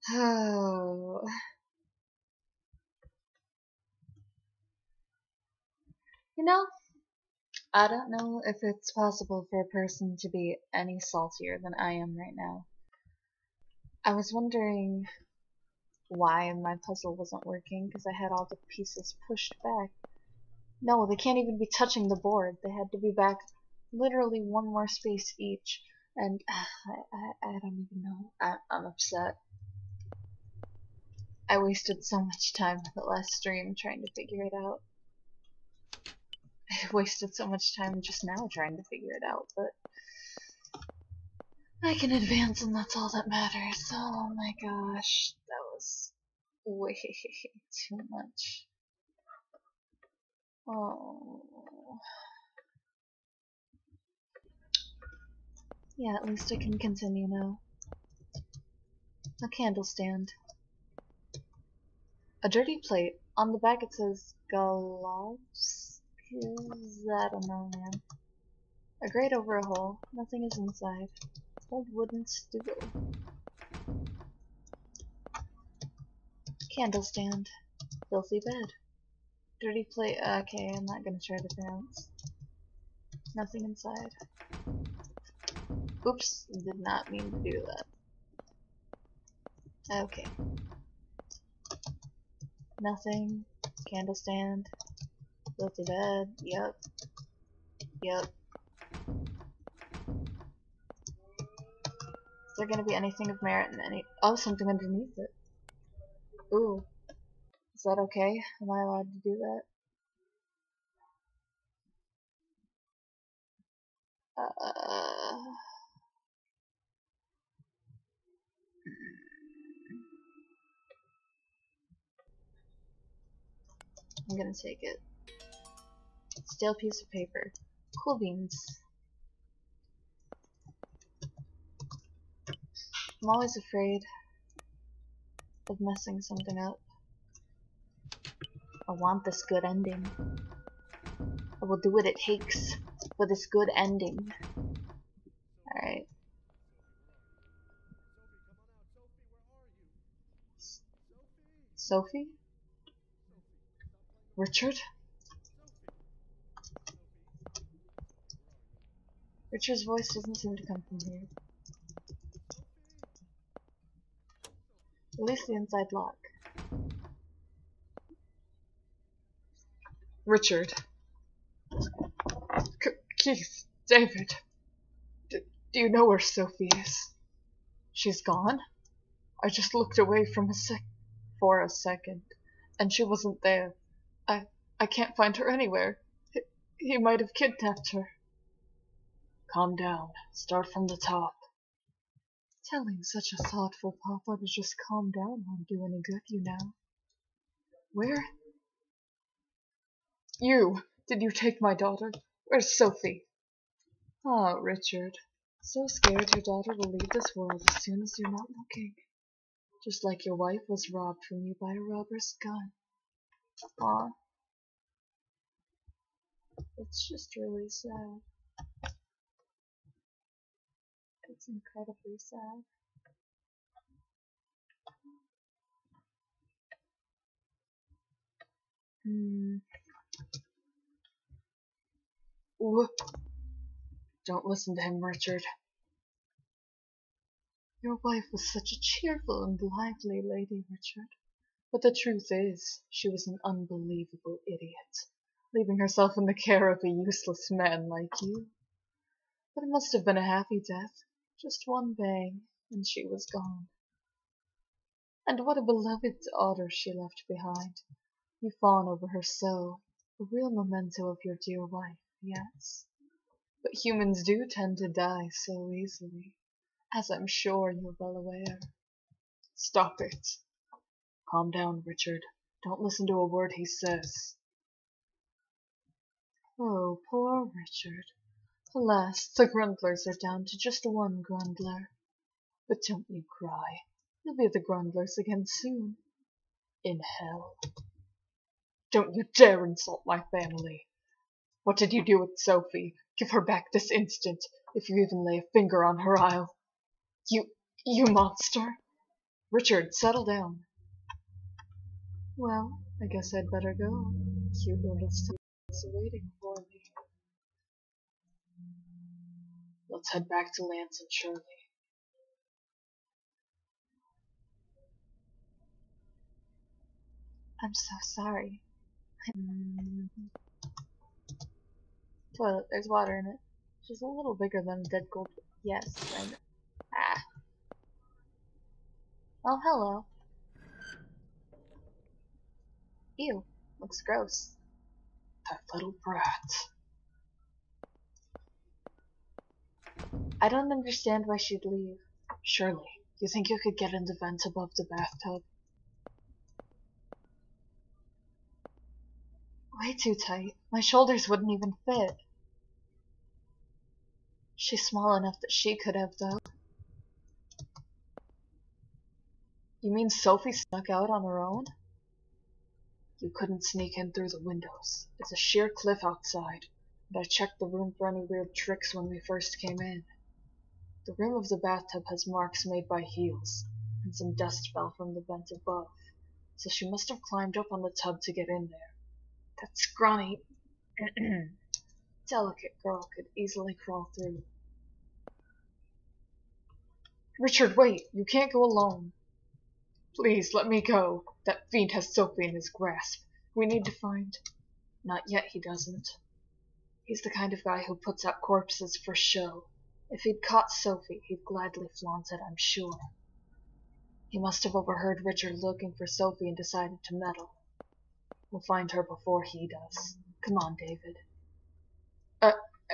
Oh, you know, I don't know if it's possible for a person to be any saltier than I am right now. I was wondering why my puzzle wasn't working because I had all the pieces pushed back. No, they can't even be touching the board. They had to be back literally one more space each. And I don't even know. I'm upset. I wasted so much time in the last stream trying to figure it out. I wasted so much time just now trying to figure it out, but I can advance and that's all that matters. Oh my gosh, that was way too much. Oh. Yeah, at least I can continue now. A candle stand. A dirty plate. On the back it says gloves. I don't know, man. A grate over a hole. Nothing is inside. Old wooden stool. Candle stand. Filthy bed. Dirty plate. Okay, I'm not gonna try to pronounce. Nothing inside. Oops, did not mean to do that. Okay. Nothing. Candle stand. Filthy bed. Yep. Yep. Is there gonna be anything of merit in any— oh, something underneath it. Ooh. Is that okay? Am I allowed to do that? I'm gonna take it. Stale piece of paper. Cool beans. I'm always afraid of messing something up. I want this good ending. I will do what it takes for this good ending. Alright. Sophie? Richard? Richard's voice doesn't seem to come from here. Release the inside lock. Richard. Keith. David. Do you know where Sophie is? She's gone? I just looked away for a second, and she wasn't there. I can't find her anywhere. He might have kidnapped her. Calm down. Start from the top. Telling such a thoughtful papa to just calm down won't do any good, you know. Where? You! Did you take my daughter? Where's Sophie? Ah, Richard. So scared your daughter will leave this world as soon as you're not looking. Just like your wife was robbed from you by a robber's gun. Aw. It's just really sad. It's incredibly sad. Whoop. Don't listen to him, Richard. Your wife was such a cheerful and lively lady, Richard. But the truth is, she was an unbelievable idiot, leaving herself in the care of a useless man like you. But it must have been a happy death. Just one bang, and she was gone. And what a beloved daughter she left behind. You fawn over her so, a real memento of your dear wife, yes. But humans do tend to die so easily, as I'm sure you're well aware. Stop it. Calm down, Richard. Don't listen to a word he says. Oh, poor Richard. Alas, the Grundlers are down to just one Grundler. But don't you cry. You'll be the Grundlers again soon. In hell. Don't you dare insult my family. What did you do with Sophie? Give her back this instant. If you even lay a finger on her, I'll— You monster. Richard, settle down. Well, I guess I'd better go. Cute little Steve is waiting for me. Let's head back to Lance and Shirley. I'm so sorry. Toilet, there's water in it. Just a little bigger than a dead gold. Yes, I know. Ah. Oh, hello. Ew, looks gross. That little brat. I don't understand why she'd leave. Shirley, you think you could get in the vent above the bathtub? Way too tight. My shoulders wouldn't even fit. She's small enough that she could have, though. You mean Sophie snuck out on her own? You couldn't sneak in through the windows. It's a sheer cliff outside, and I checked the room for any weird tricks when we first came in. The rim of the bathtub has marks made by heels, and some dust fell from the vent above, so she must have climbed up on the tub to get in there. That scrawny, delicate girl could easily crawl through. Richard, wait! You can't go alone. Please, let me go. That fiend has Sophie in his grasp. We need to find... Not yet, he doesn't. He's the kind of guy who puts out corpses for show. If he'd caught Sophie, he'd gladly flaunt it, I'm sure. He must have overheard Richard looking for Sophie and decided to meddle. We'll find her before he does. Come on, David.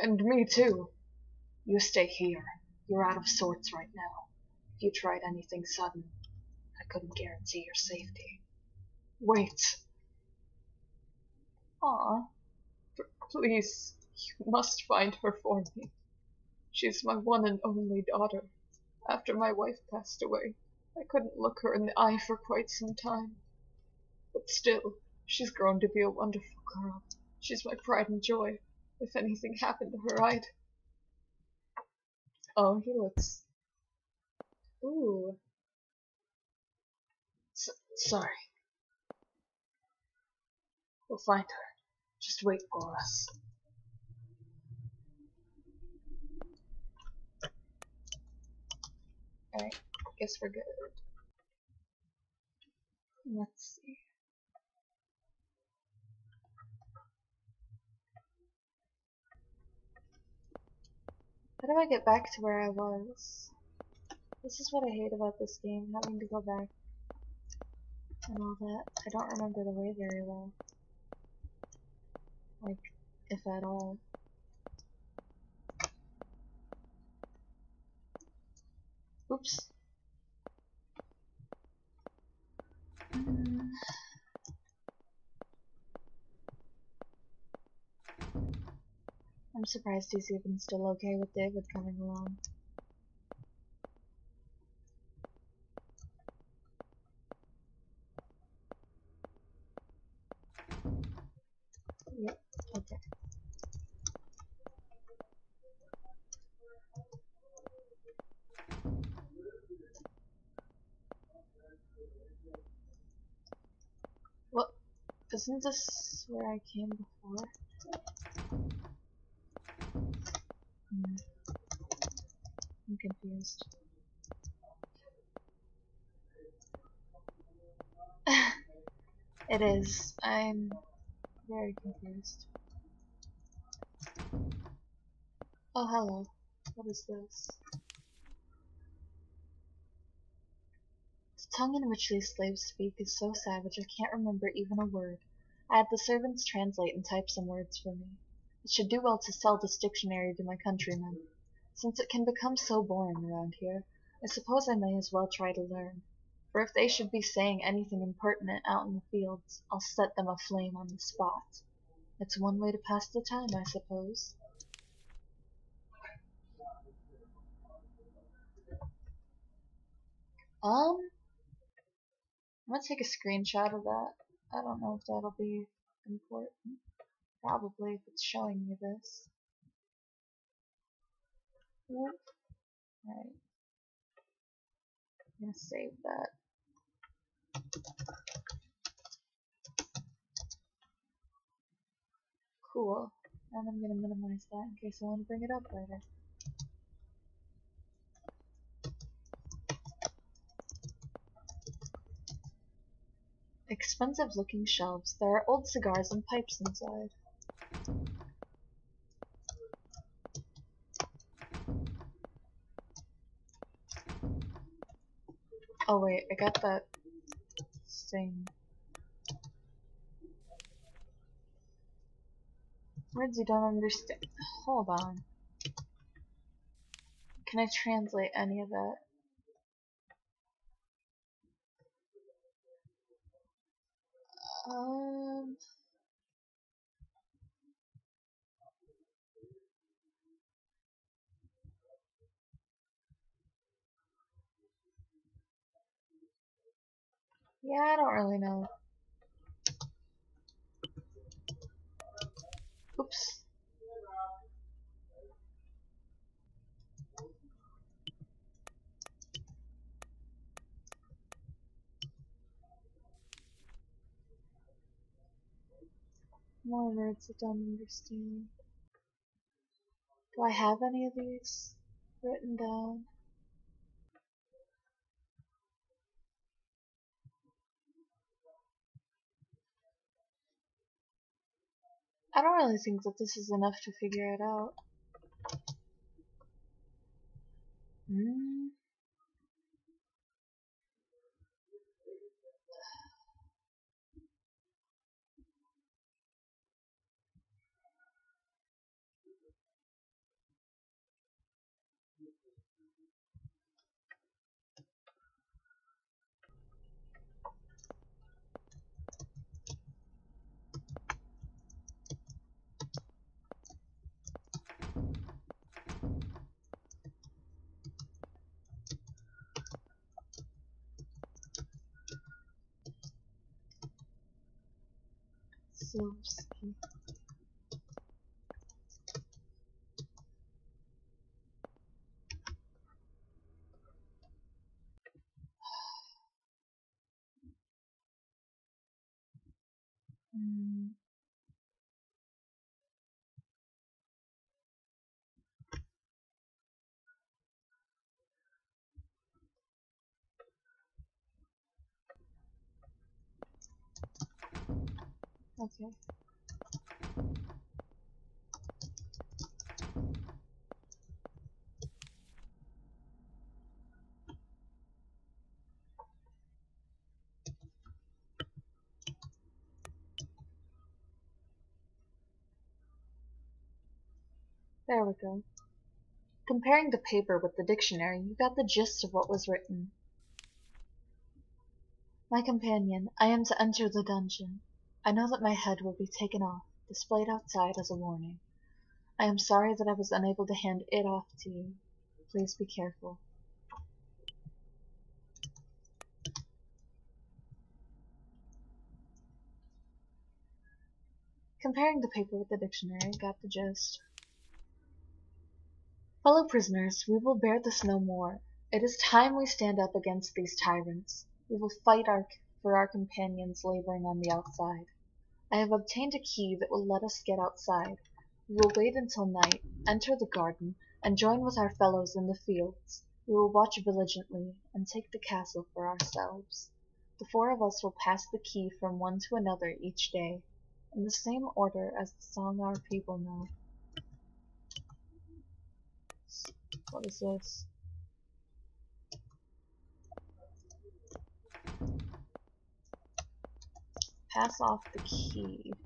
And me too. You stay here. You're out of sorts right now. If you tried anything sudden, I couldn't guarantee your safety. Wait. Aw. Please, you must find her for me. She's my one and only daughter. After my wife passed away, I couldn't look her in the eye for quite some time. But still, she's grown to be a wonderful girl. She's my pride and joy. If anything happened to her, I'd... Oh, he looks... Ooh. Sorry. We'll find her. Just wait for us. Alright, guess we're good. Let's see. How do I get back to where I was? This is what I hate about this game, having to go back and all that. I don't remember the way very well. Like, if at all. Oops. I'm surprised he's even still okay with David coming along. Yep, okay. What? Isn't this where I came before? I'm confused. It is. I'm very confused. Oh, hello. What is this? The tongue in which these slaves speak is so savage I can't remember even a word. I had the servants translate and type some words for me. It should do well to sell this dictionary to my countrymen. Since it can become so boring around here, I suppose I may as well try to learn. For if they should be saying anything impertinent out in the fields, I'll set them aflame on the spot. It's one way to pass the time, I suppose. I'm gonna take a screenshot of that. I don't know if that'll be important. Probably if it's showing me this. Yep. Alright. I'm gonna save that. Cool. And I'm gonna minimize that in case I want to bring it up later. Expensive looking shelves. There are old cigars and pipes inside. Oh wait, I got that thing. Words you don't understand. Hold on. Can I translate any of it? Yeah, I don't really know. Oops. More words I don't understand. Do I have any of these written down? I don't really think that this is enough to figure it out. Silvsky. Okay. There we go. Comparing the paper with the dictionary, you got the gist of what was written. My companion, I am to enter the dungeon. I know that my head will be taken off, displayed outside as a warning. I am sorry that I was unable to hand it off to you. Please be careful. Comparing the paper with the dictionary, got the gist. Fellow prisoners, we will bear this no more. It is time we stand up against these tyrants. We will fight for our companions laboring on the outside. I have obtained a key that will let us get outside. We will wait until night, enter the garden, and join with our fellows in the fields. We will watch vigilantly, and take the castle for ourselves. The four of us will pass the key from one to another each day, in the same order as the song our people know. What is this? Pass off the key.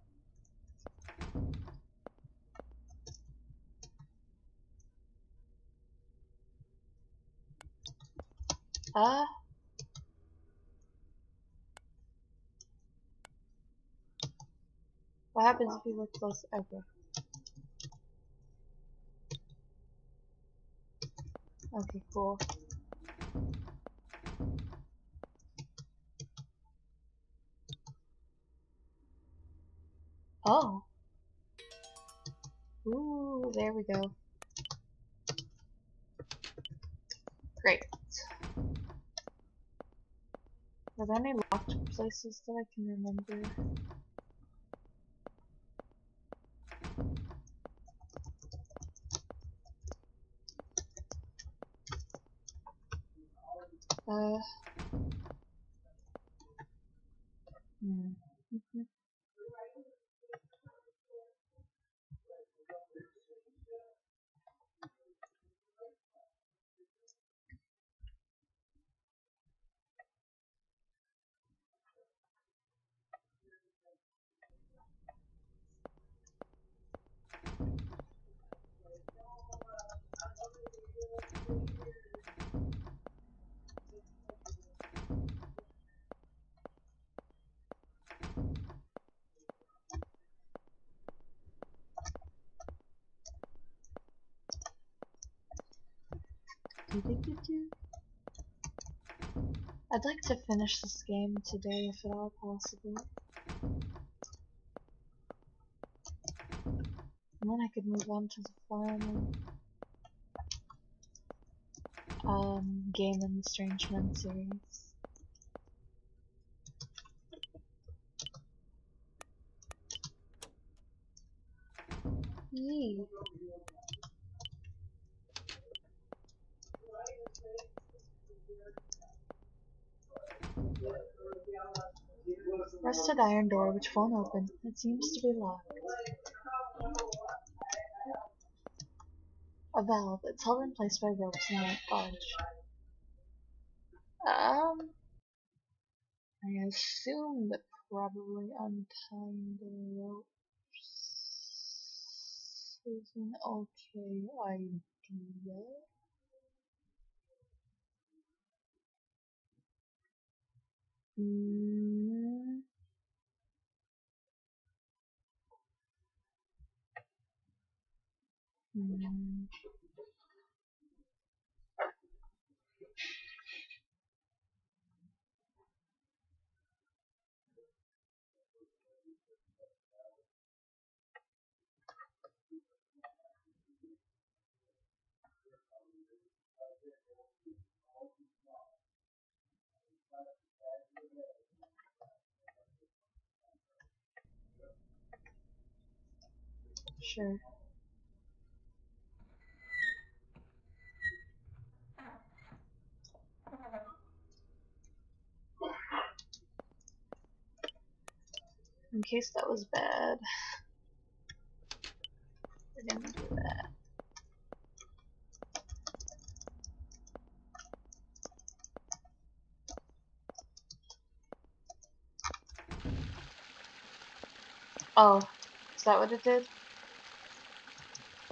What happens if you look close? Okay. Okay, cool. Oh. Ooh, there we go. Great. Are there any locked places that I can remember? Mhm. I'd like to finish this game today if at all possible. And then I could move on to the final game in the Strange Men series. Yee. Rusted iron door which won't open. It seems to be locked. A valve. It's held in place by ropes and won't budge. I assume that probably untying the ropes is an okay idea. Sure. In case that was bad, we're gonna do that. Oh, is that what it did?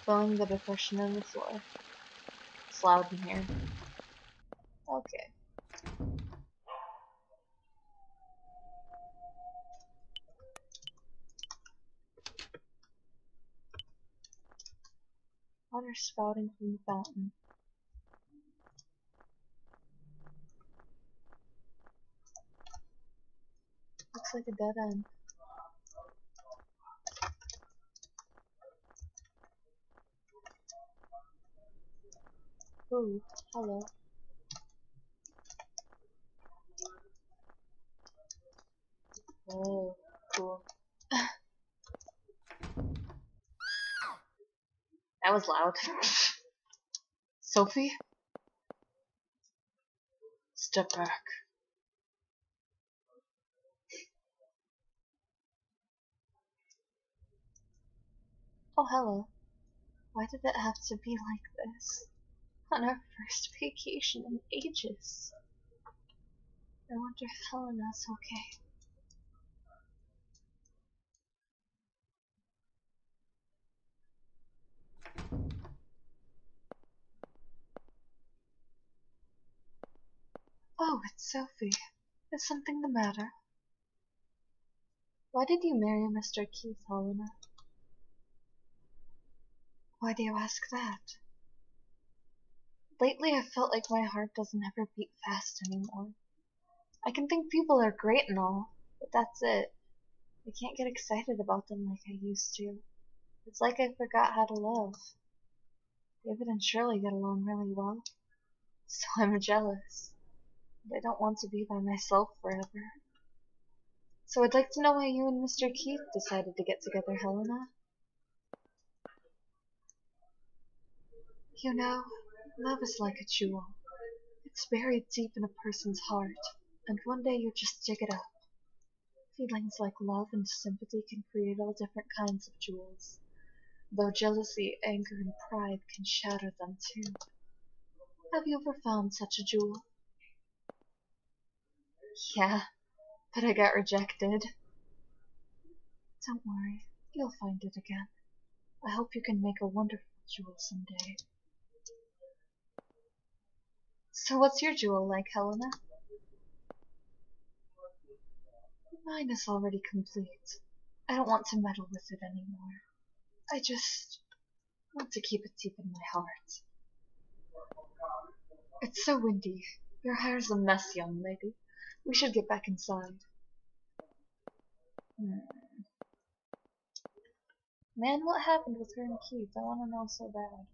Filling the depression in the floor. It's loud in here. Okay. Water spouting from the fountain. Looks like a dead end. Ooh, hello. Oh, cool. That was loud. Sophie? Step back. Oh, hello. Why did it have to be like this? On our first vacation in ages. I wonder if Helena's okay. Oh, it's Sophie. Is something the matter? Why did you marry Mr. Keith, Helena? Why do you ask that? Lately I felt like my heart doesn't ever beat fast anymore. I can think people are great and all, but that's it. I can't get excited about them like I used to. It's like I forgot how to love. David and Shirley get along really well, so I'm jealous. but I don't want to be by myself forever. So I'd like to know why you and Mr. Keith decided to get together, Helena. You know, love is like a jewel. It's buried deep in a person's heart, and one day you just dig it up. Feelings like love and sympathy can create all different kinds of jewels, though jealousy, anger, and pride can shatter them too. Have you ever found such a jewel? Yeah, but I got rejected. Don't worry, you'll find it again. I hope you can make a wonderful jewel someday. So what's your jewel like, Helena? Mine is already complete. I don't want to meddle with it anymore. I just want to keep it deep in my heart. It's so windy. Your hair's a mess, young lady. We should get back inside. Man, what happened with her and Keith? I want to know so bad.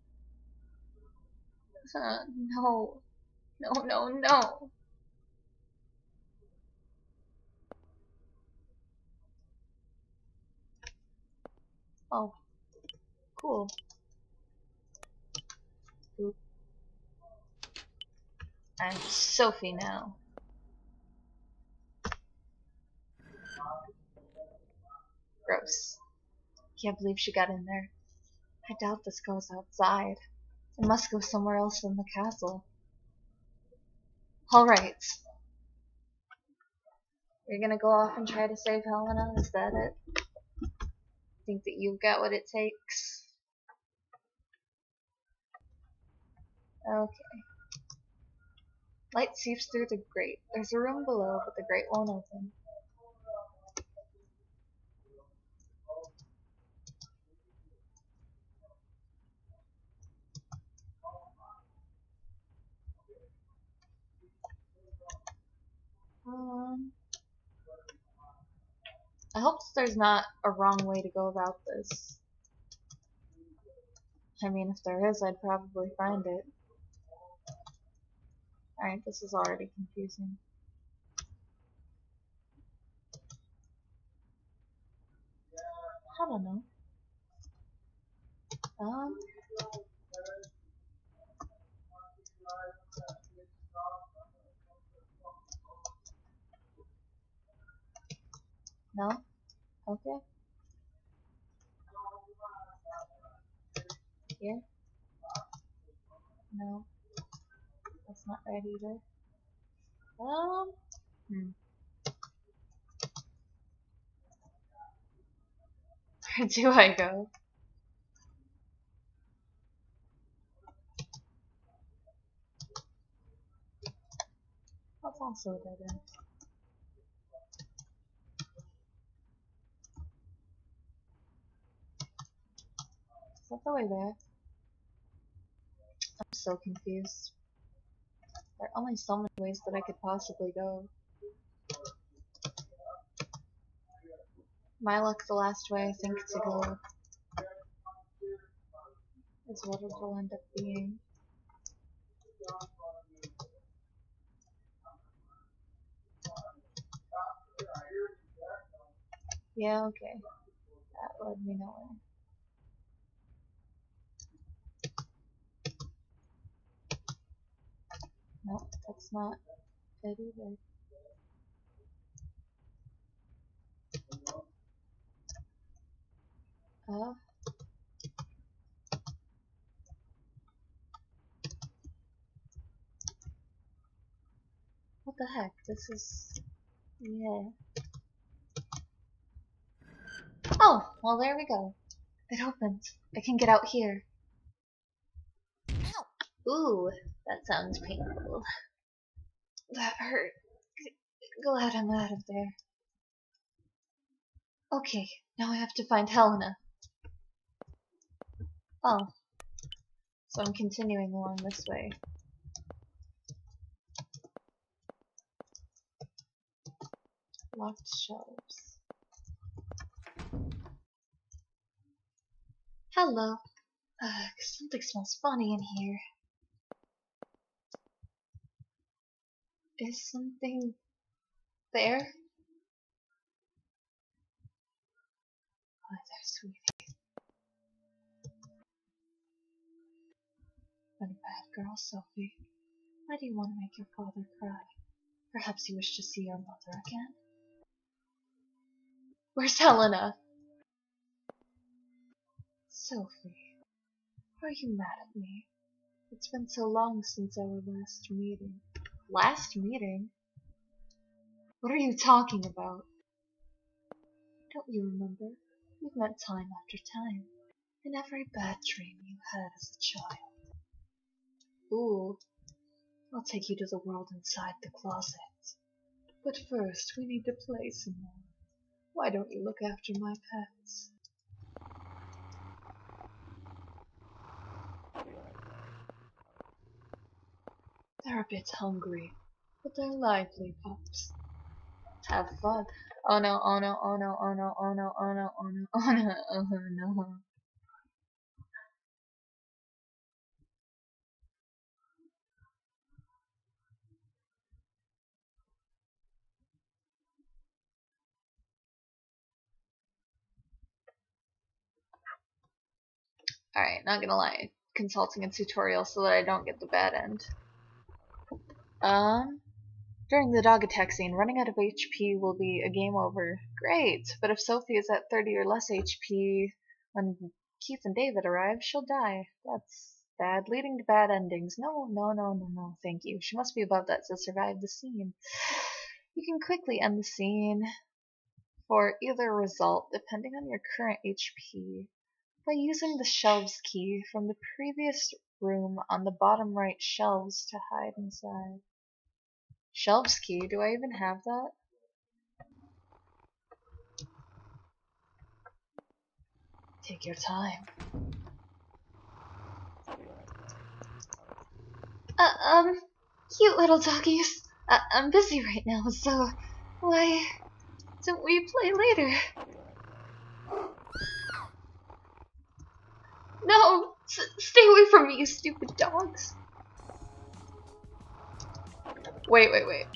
No. No, no, no. Oh, cool. Oop. I'm Sophie now. Gross. Can't believe she got in there. I doubt this goes outside. It must go somewhere else than the castle. Alright. You're gonna go off and try to save Helena? Is that it? Think that you've got what it takes? Okay. Light seeps through the grate. There's a room below, but the grate won't open. I hope there's not a wrong way to go about this. I mean, if there is, I'd probably find it. Alright, this is already confusing. I don't know. No? Okay. Here? No. That's not right either. Where do I go? That's also a dead end. Is that the way there? I'm so confused. There are only so many ways that I could possibly go. My luck, the last way I think to go is what it will end up being. Yeah, okay. That led me nowhere. Nope, that's not it either. What the heck? This is... yeah. Oh, well there we go. It opened. I can get out here. Ow! Ooh, that sounds painful. That hurt. Glad I'm out of there. Okay, now I have to find Helena. Oh. So I'm continuing along this way. Locked shelves. Hello. Something smells funny in here. Is something there? Hi there, sweetie. What a bad girl, Sophie. Why do you want to make your father cry? Perhaps you wish to see your mother again? Where's Helena? Sophie, are you mad at me? It's been so long since our last meeting. Last meeting? What are you talking about? Don't you remember? We've met time after time, in every bad dream you had as a child. Ooh, I'll take you to the world inside the closet. But first, we need to play some more. Why don't you look after my pets? They're a bit hungry, but they're lively pups. Have fun. Oh no, oh no, oh no, oh no, oh no, oh no, oh no, oh no, oh no. Alright, not gonna lie. Consulting a tutorial so that I don't get the bad end. During the dog attack scene, running out of HP will be a game over. Great, but if Sophie is at 30 or less HP when Keith and David arrive, she'll die. That's bad, leading to bad endings. No, no, no, no, no, thank you. She must be above that to survive the scene. You can quickly end the scene for either result, depending on your current HP, by using the shelves key from the previous room on the bottom right shelves to hide inside. Shelves key? Do I even have that? Take your time. Cute little doggies. I'm busy right now, so why don't we play later? No! Stay away from me, you stupid dogs. Wait, wait, wait.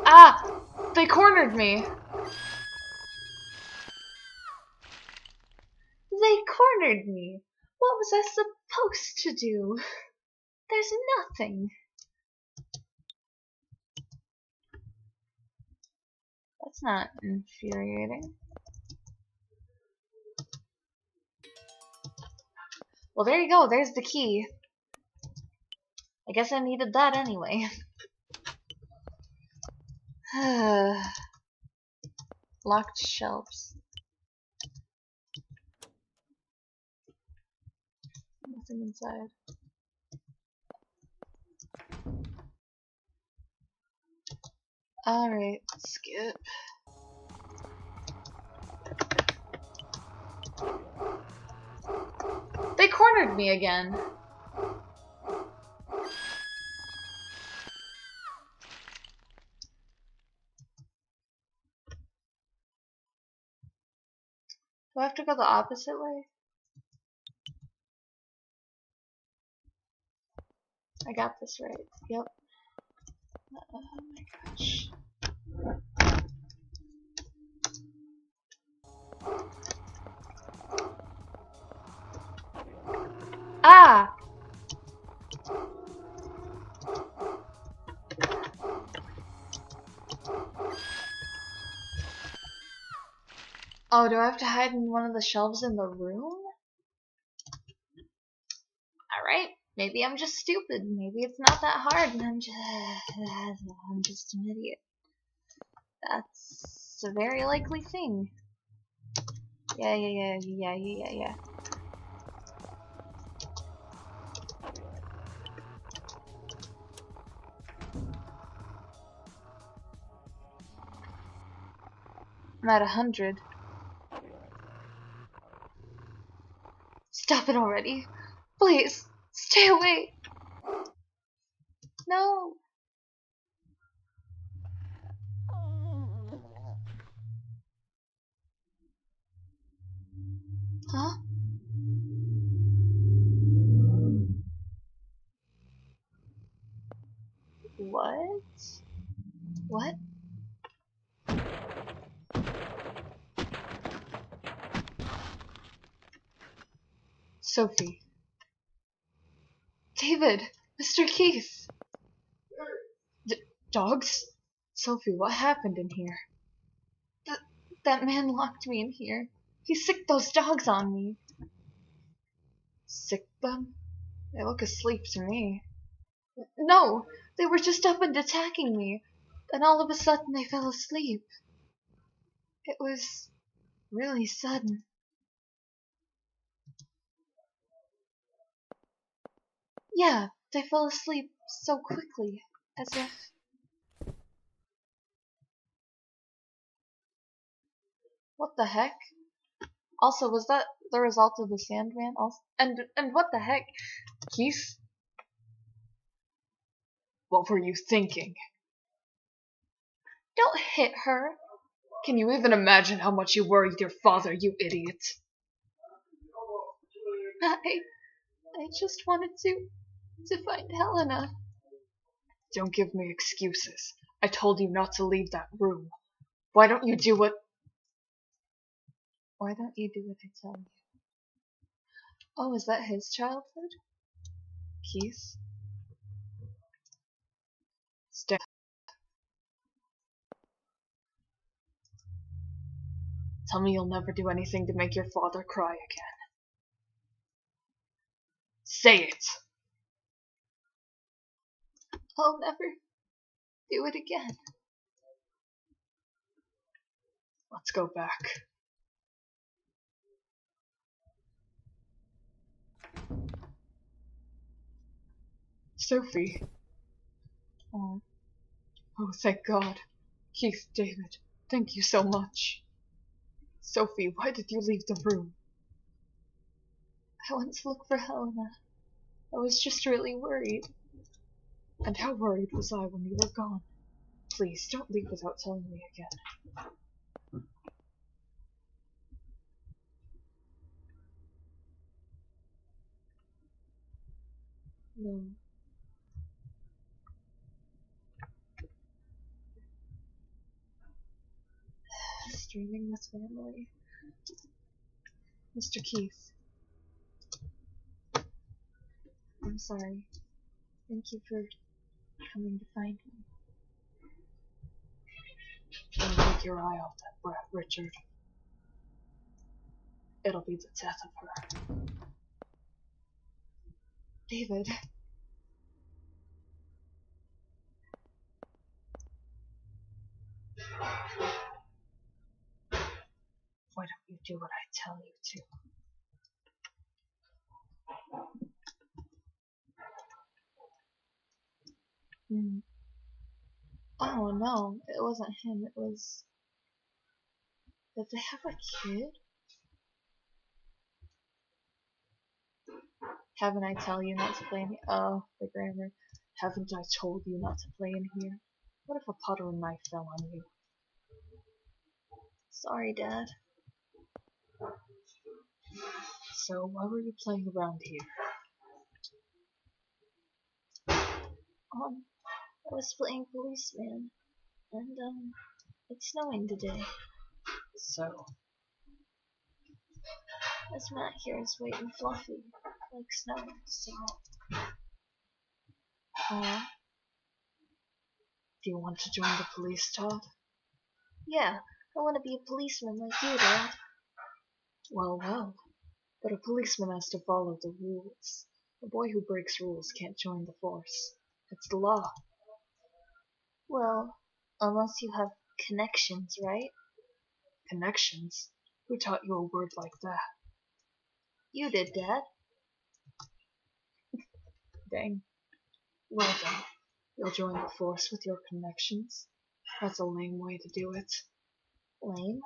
Ah! They cornered me! They cornered me! What was I supposed to do? There's nothing. That's not infuriating. Well, there you go. There's the key. I guess I needed that anyway. Locked shelves. Nothing inside. Alright, skip. They cornered me again. Do I have to go the opposite way? I got this right. Yep. Oh my gosh. Ah! Oh, do I have to hide in one of the shelves in the room? Alright, maybe I'm just stupid. Maybe it's not that hard and I'm just an idiot. That's a very likely thing. Yeah. I'm at 100. Stop it already. Please, stay away. No. Huh? Sophie. David! Mr. Keith! Dogs? Sophie, what happened in here? That man locked me in here. He sicked those dogs on me. Sicked them? They look asleep to me. No, they were just up and attacking me. Then all of a sudden they fell asleep. It was really sudden. Yeah, they fell asleep so quickly, as if... What the heck? Also, was that the result of the Sandman? Also, and what the heck? Keith? What were you thinking? Don't hit her. Can you even imagine how much you worried your father, you idiot? I just wanted to find Helena. Don't give me excuses. I told you not to leave that room. Why don't you do what I tell you? Oh, is that his childhood? Keith? Stay. Tell me you'll never do anything to make your father cry again. Say it! I'll never do it again. Let's go back. Sophie. Oh, thank God. Keith, David, thank you so much. Sophie, why did you leave the room? I went to look for Helena. I was just really worried. And how worried was I when you were gone? Please, don't leave without telling me again. No. Streaming with family. Mr. Keith. I'm sorry. Thank you for coming to find me. Don't take your eye off that brat, Richard. It'll be the death of her. David. Why don't you do what I tell you to? Oh no, it wasn't him, it was... Did they have a kid? Haven't I tell you not to play in here? Oh, the grammar. Haven't I told you not to play in here? What if a puddle and knife fell on you? Sorry, Dad. So, why were you playing around here? I was playing policeman, and, it's snowing today. So? This mat here is white and fluffy, like snow, so... Do you want to join the police, Todd? Yeah, I want to be a policeman like you, Dad. Well, but a policeman has to follow the rules. A boy who breaks rules can't join the force. It's the law. Well, unless you have connections, right? Connections? Who taught you a word like that? You did, Dad. Dang. Well done. You'll join the force with your connections. That's a lame way to do it. Lame?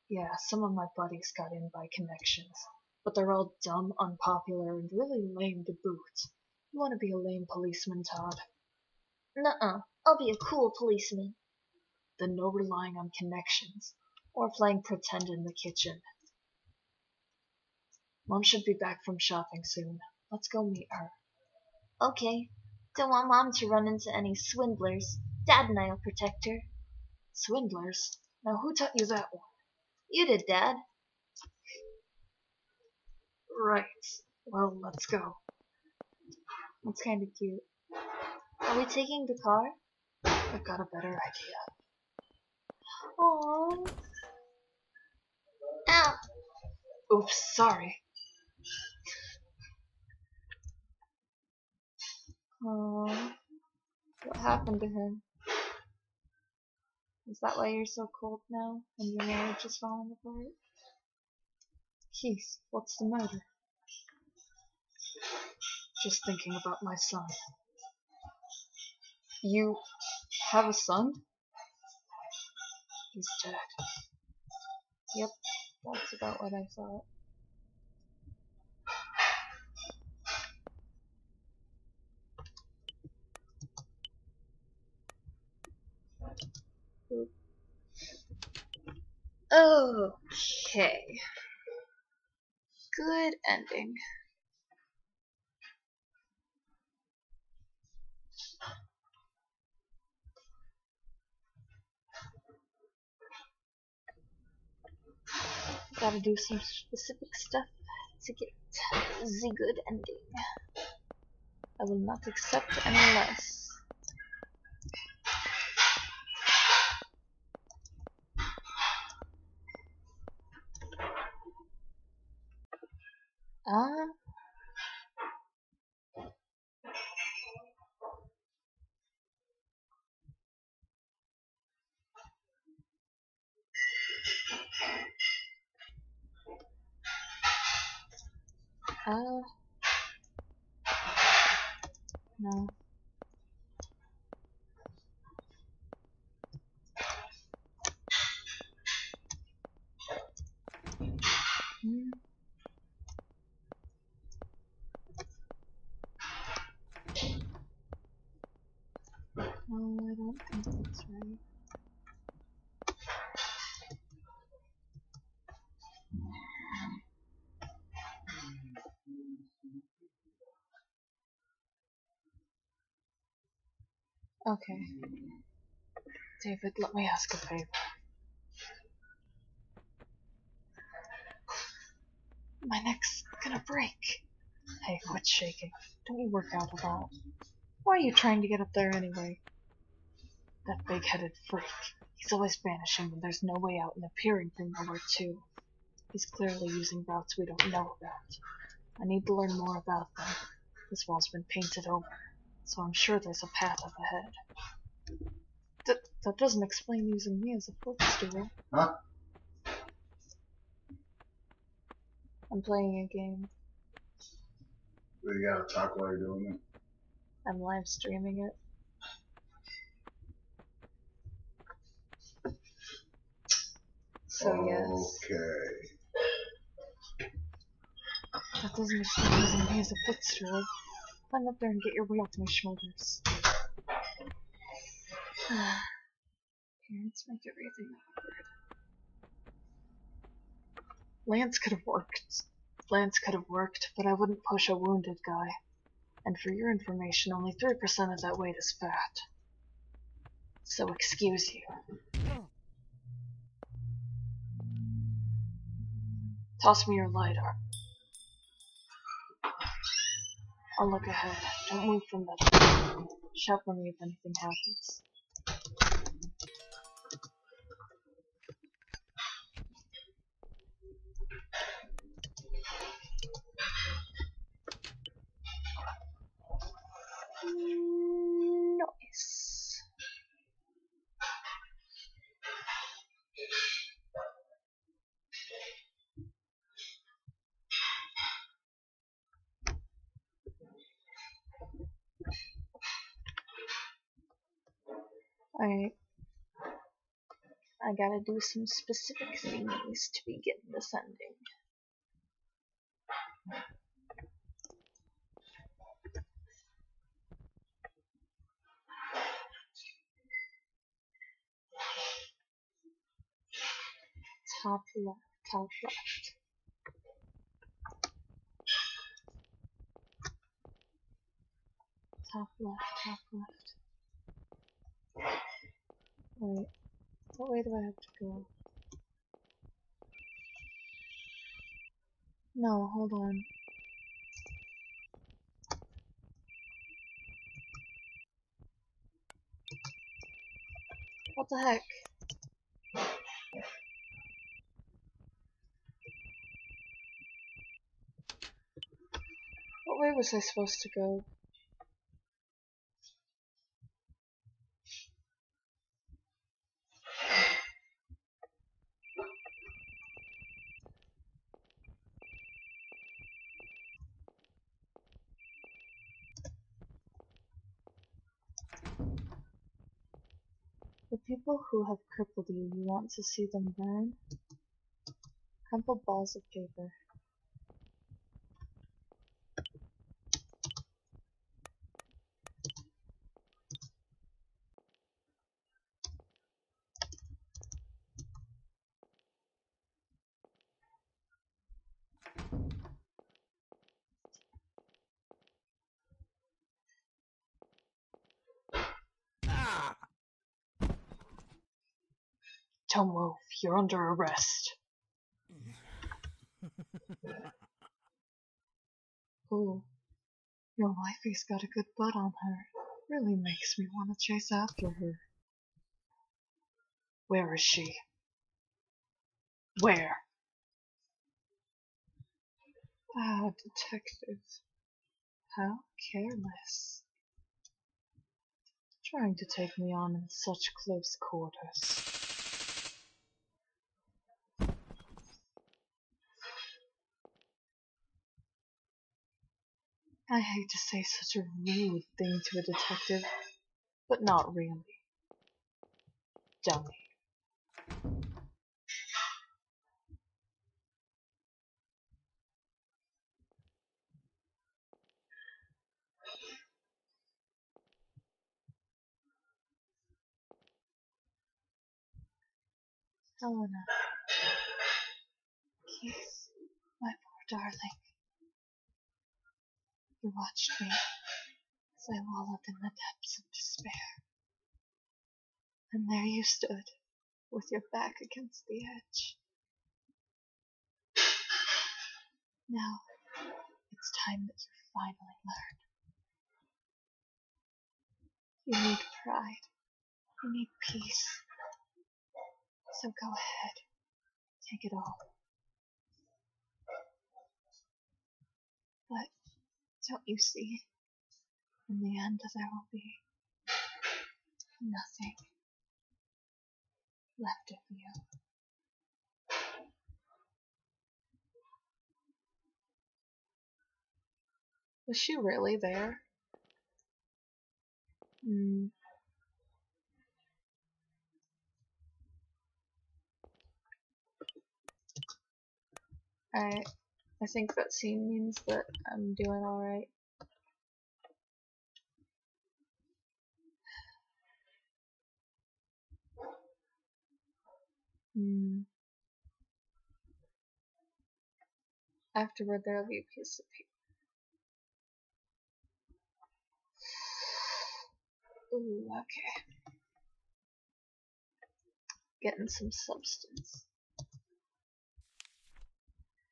Yeah, some of my buddies got in by connections. But they're all dumb, unpopular, and really lame to boot. You want to be a lame policeman, Todd? Nuh-uh. I'll be a cool policeman. Then no relying on connections. Or playing pretend in the kitchen. Mom should be back from shopping soon. Let's go meet her. Okay. Don't want Mom to run into any swindlers. Dad and I'll protect her. Swindlers? Now who taught you that one? You did, Dad. Right. Well, let's go. It's kind of cute. Are we taking the car? I've got a better idea. Aww. Ow. Oops, sorry. Aww. What happened to him? Is that why you're so cold now and your marriage is falling apart? Keith, what's the matter? Just thinking about my son. You have a son? He's dead. Yep, that's about what I thought. Okay. Good ending. Gotta do some specific stuff to get the good ending. I will not accept any less. Ah. No. Hmm. No, I don't think that's right. Okay. David, let me ask a favor. My neck's gonna break. Hey, quit shaking. Don't you work out at all. Why are you trying to get up there anyway? That big-headed freak. He's always vanishing when there's no way out and appearing from nowhere too. He's clearly using routes we don't know about. I need to learn more about them. This wall's been painted over, so I'm sure there's a path up ahead. That doesn't explain using me as a footstool. Huh? I'm playing a game. We gotta talk while you're doing it. I'm live streaming it. So yes. Okay. That doesn't explain using me as a footstool. Climb up there and get your weight off my shoulders. Parents make everything awkward. Lance could have worked, but I wouldn't push a wounded guy. And for your information, only 3% of that weight is fat. So excuse you. Toss me your LiDAR. I'll look ahead. Don't move from that. Shout for me if anything happens. Nice. Alright. I gotta do some specific things to begin this ending. Top left, top left. Top left, top left. Wait, what way do I have to go? No, hold on. What the heck? What way was I supposed to go? The people who have crippled you, you want to see them burn? Crumpled balls of paper. Don't move, you're under arrest. Ooh, your wifey's got a good butt on her. Really makes me want to chase after her. Where is she? Where? Ah, detective. How careless. Trying to take me on in such close quarters. I hate to say such a rude thing to a detective, but not really. Dummy. Helena. Keith, my poor darling. You watched me as I wallowed in the depths of despair. And there you stood, with your back against the edge. Now, it's time that you finally learn. You need pride. You need peace. So go ahead. Take it all. But, don't you see? In the end, there will be nothing left of you. Was she really there? I think that scene means that I'm doing alright. Afterward, there'll be a piece of paper. Ooh, okay. Getting some substance.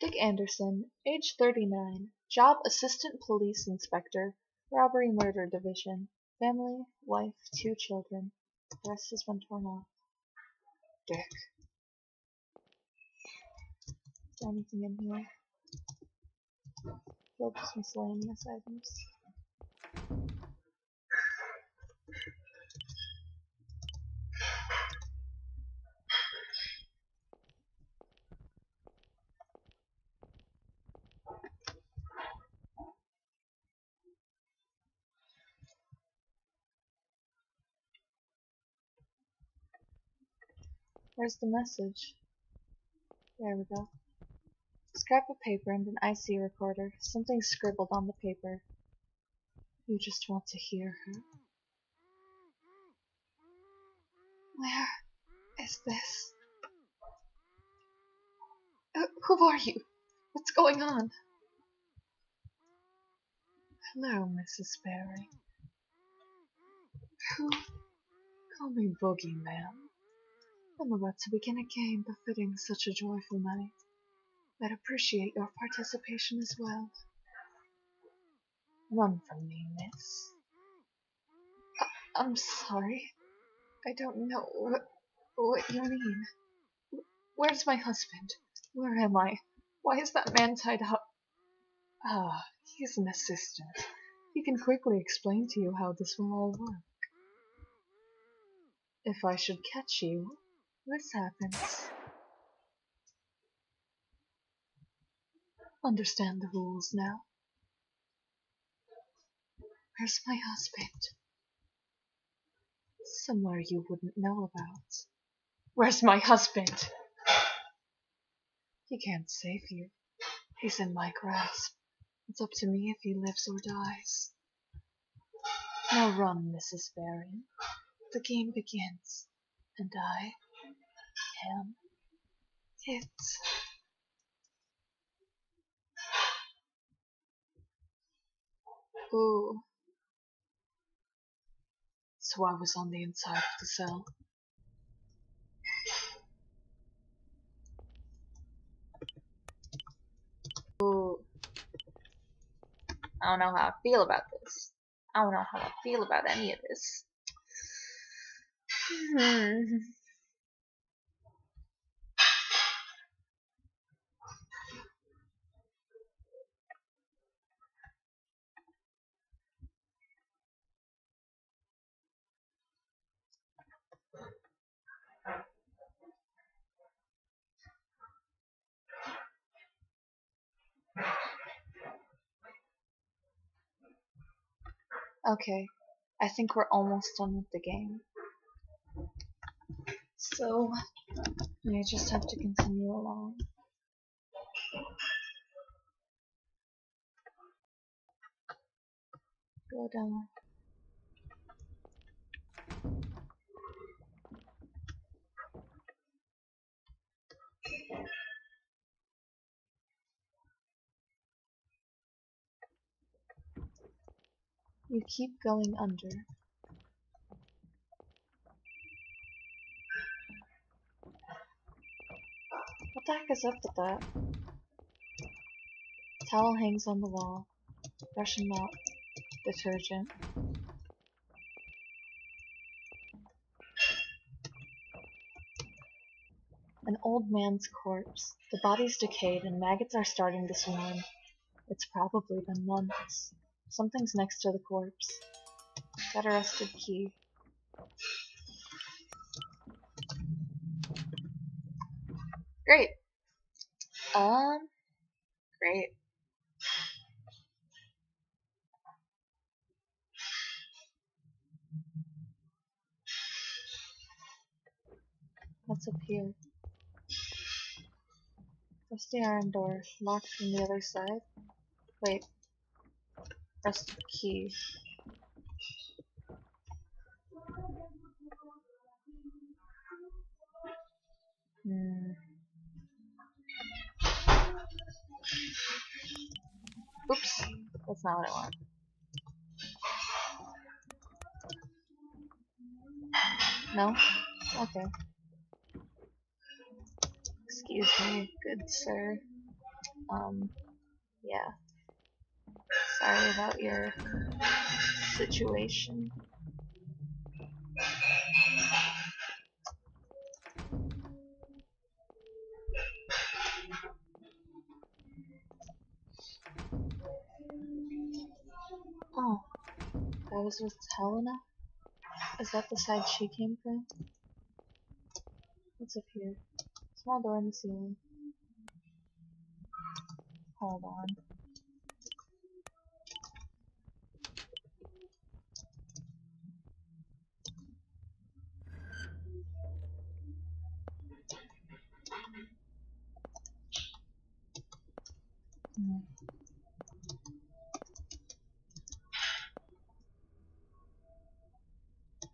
Dick Anderson, age 39, job assistant police inspector, robbery murder division, family, wife, 2 children. The rest has been torn off. Dick. Is there anything in here? Filled with miscellaneous items. Where's the message? There we go. Scrap of paper and an IC recorder. Something scribbled on the paper. You just want to hear her. Where is this? Who are you? What's going on? Hello, Mrs. Sparrow. Who? Call me Boogie, ma'am. I'm about to begin a game befitting such a joyful night. I'd appreciate your participation as well. Run from me, miss. I'm sorry. I don't know what you mean. Where's my husband? Where am I? Why is that man tied up? Ah, he's an assistant. He can quickly explain to you how this will all work. If I should catch you, this happens. Understand the rules now. Where's my husband? Somewhere you wouldn't know about. Where's my husband? He can't save you. He's in my grasp. It's up to me if he lives or dies. Now run, Mrs. Baron. The game begins, and I am it. Ooh. So I was on the inside of the cell. Ooh. I don't know how I feel about this. I don't know how I feel about any of this. Okay, I think we're almost done with the game. So, I just have to continue along. Go down. You keep going under. What the heck is up with that? Towel hangs on the wall. Brush and mop. Detergent. An old man's corpse. The body's decayed and maggots are starting to swarm. It's probably been months. Something's next to the corpse. Got a rusted key. Great. Great. What's up here? Rusty iron door. Locked from the other side. Wait. Rusted key. Oops. That's not what I want. No? Okay. Excuse me, good sir. Yeah. Sorry about your situation. Oh, that was with Helena? Is that the side she came from? What's up here? Small door in the ceiling. Hold on.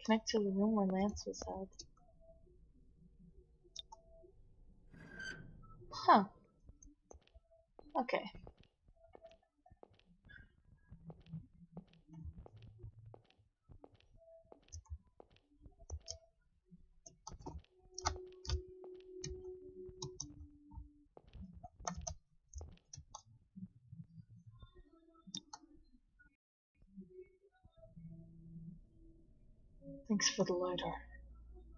Connect to the room where Lance was held. Huh. Okay. Thanks for the lighter.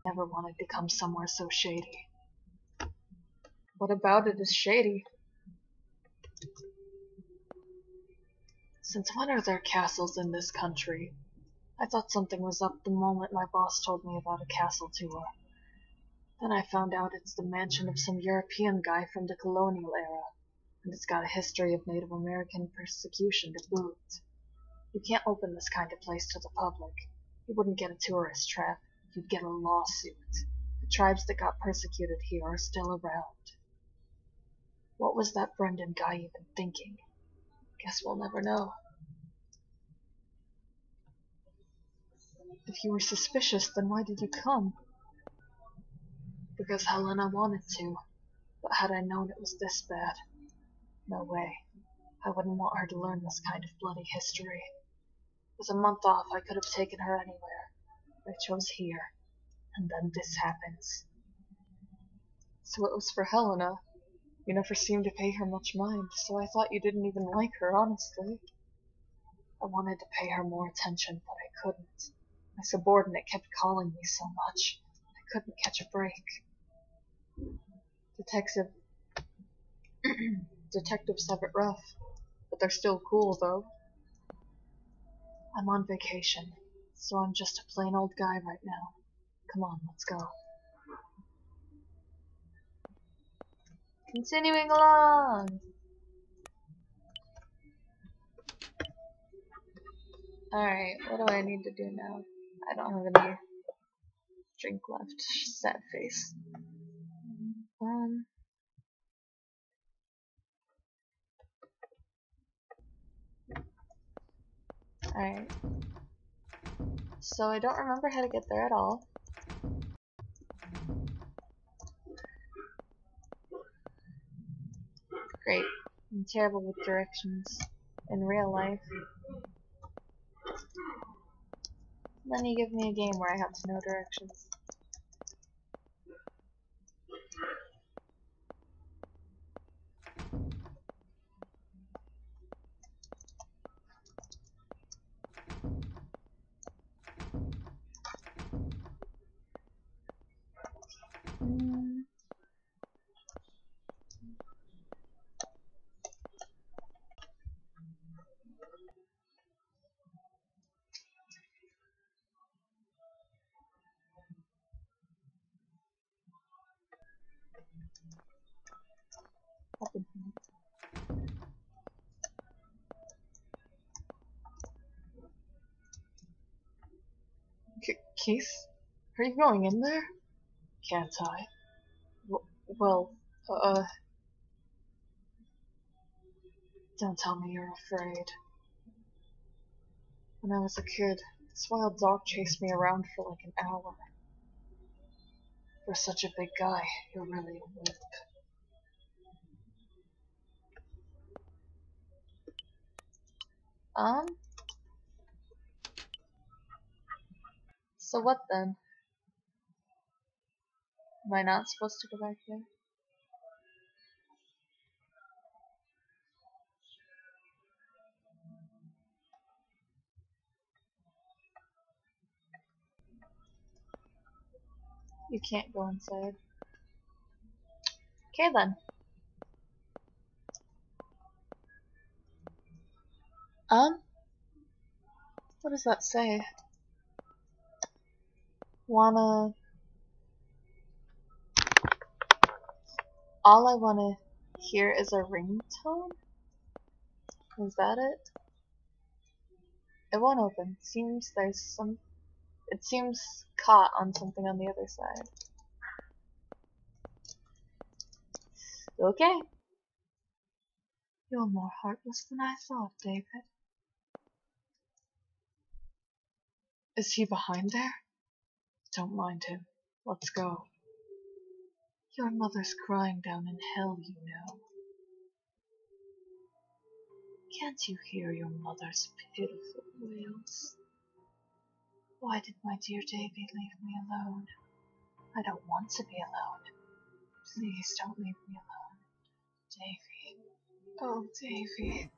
Never wanted to come somewhere so shady. What about it is shady? Since when are there castles in this country? I thought something was up the moment my boss told me about a castle tour. Then I found out it's the mansion of some European guy from the colonial era, and it's got a history of Native American persecution to boot. You can't open this kind of place to the public. You wouldn't get a tourist trap. You'd get a lawsuit. The tribes that got persecuted here are still around. What was that Brendan guy even thinking? Guess we'll never know. If you were suspicious, then why did you come? Because Helena wanted to, but had I known it was this bad, no way. I wouldn't want her to learn this kind of bloody history. With a month off, I could have taken her anywhere. I chose here, and then this happens. So it was for Helena. You never seemed to pay her much mind, so I thought you didn't even like her, honestly. I wanted to pay her more attention, but I couldn't. My subordinate kept calling me so much, I couldn't catch a break. Detectives have it rough, but they're still cool, though. I'm on vacation, so I'm just a plain old guy right now. Come on, let's go. Continuing along! Alright, what do I need to do now? I don't have any drink left. Sad face. Alright. So I don't remember how to get there at all. Great. I'm terrible with directions in real life. Then you give me a game where I have to know directions. Keith? Are you going in there? Can't I? Well, don't tell me you're afraid. When I was a kid, this wild dog chased me around for like an hour. For such a big guy, you're really a wimp. So what then? Am I not supposed to go back there? You can't go inside. Okay then. What does that say? All I wanna hear is a ringtone? Is that it? It won't open. It seems caught on something on the other side. Okay. You're more heartless than I thought, David. Is he behind there? Don't mind him. Let's go. Your mother's crying down in hell, you know. Can't you hear your mother's pitiful wails? Why did my dear Davy leave me alone? I don't want to be alone. Please don't leave me alone. Davy. Oh, Davy.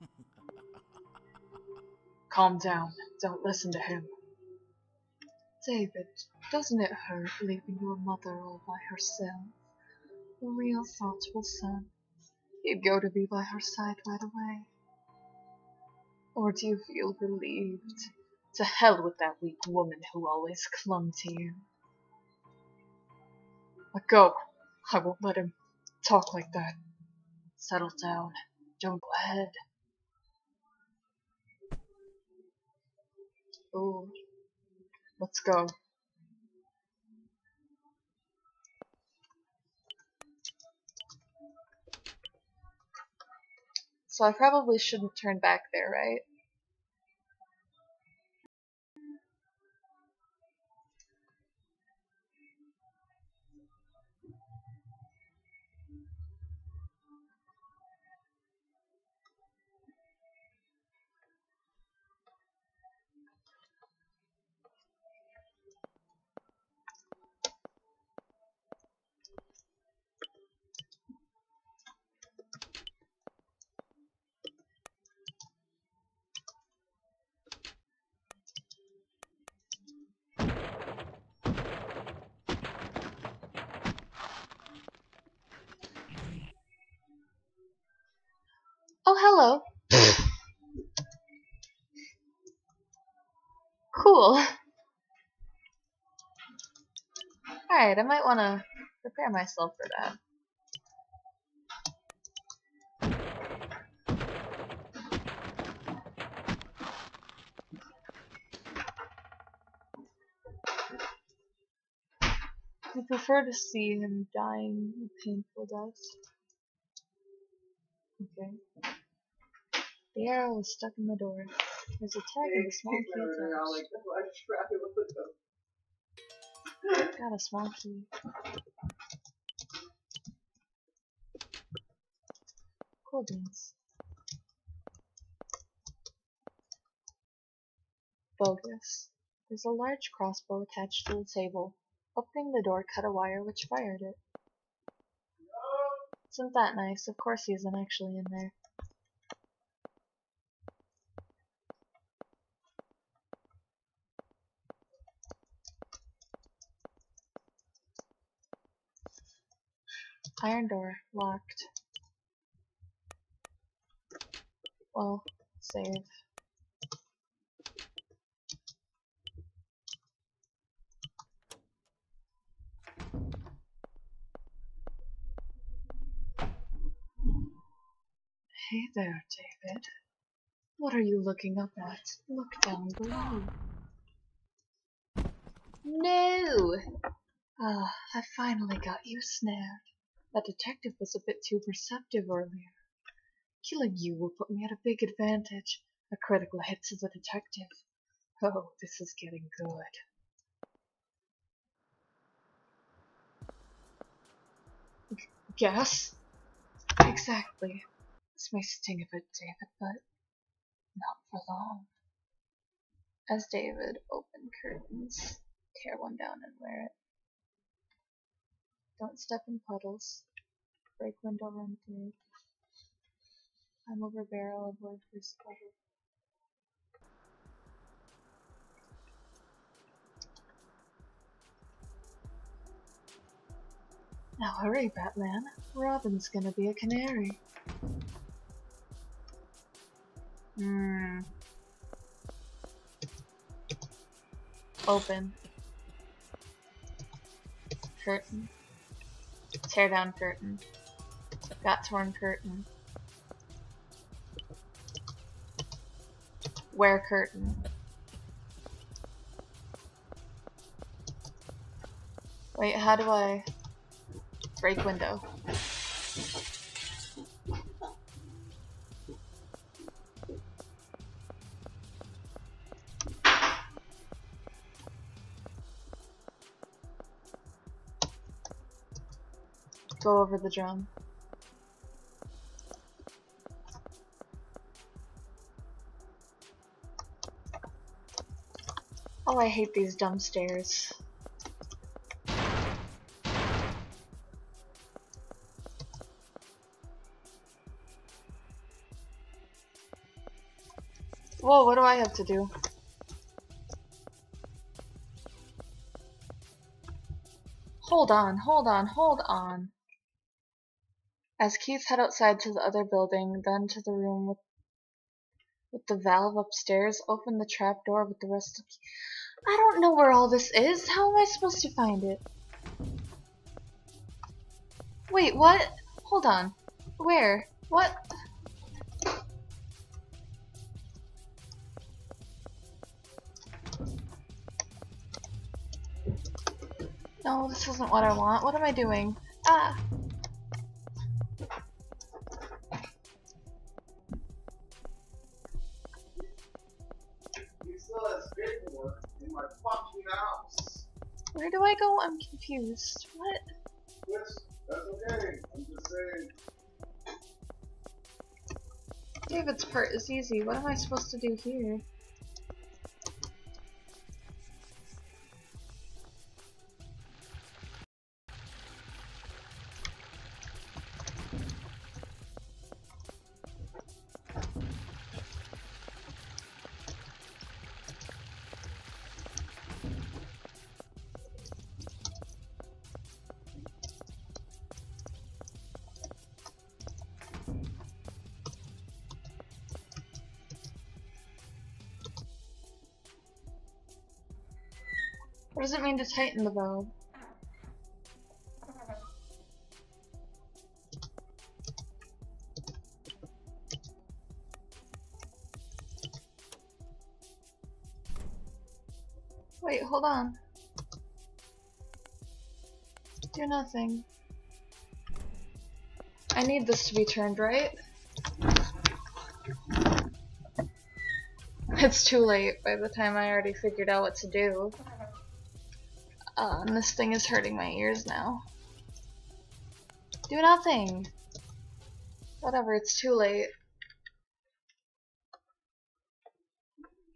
Calm down. Don't listen to him. David, doesn't it hurt leaving your mother all by herself? A real thoughtful son. He'd go to be by her side right away. Or do you feel relieved? To hell with that weak woman who always clung to you. Let go. I won't let him talk like that. Settle down. Don't go ahead. Ooh. Let's go. So I probably shouldn't turn back there, right? Oh, hello. Cool. Alright, I might want to prepare myself for that. I prefer to see him dying a painful death. Okay. The arrow is stuck in the door. There's a tag and a small key attached. Got a small key. Cool beans. Bogus. There's a large crossbow attached to the table. Opening the door cut a wire which fired it. Isn't that nice? Of course he isn't actually in there. Iron door. Locked. Well, save. Hey there, David. What are you looking up at? Look down below. No! Ah, I finally got you snared. That detective was a bit too perceptive earlier. Killing you will put me at a big advantage. A critical hit to the detective. Oh, this is getting good. Gas? Exactly. This may sting a bit, David, but not for long. As David opened curtains, tear one down and wear it. Don't step in puddles. Break window, run through. Climb over barrel, avoid first puddle. Now hurry, Batman. Robin's gonna be a canary. Open. Curtain. Tear down curtain. Got torn curtain. Wear curtain. Wait, how do I break window? Go over the drum. Oh, I hate these dumb stairs. Whoa, what do I have to do? hold on, hold on, hold on. As Keith head outside to the other building, then to the room with the valve upstairs, open the trap door with the rest of... I don't know where all this is. How am I supposed to find it? Wait, what? Hold on. Where? What? No, this isn't what I want. What am I doing? Ah! You still have paperwork in my fucking house. Where do I go? I'm confused. What? Yes, that's okay. I'm just saying. David's part is easy. What am I supposed to do here? What does it mean to tighten the valve? Wait, hold on. Do nothing. I need this to be turned, right? It's too late by the time I already figured out what to do. And this thing is hurting my ears now. Do nothing! Whatever, it's too late.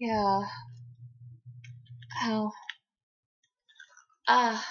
Yeah. Ow. Ah.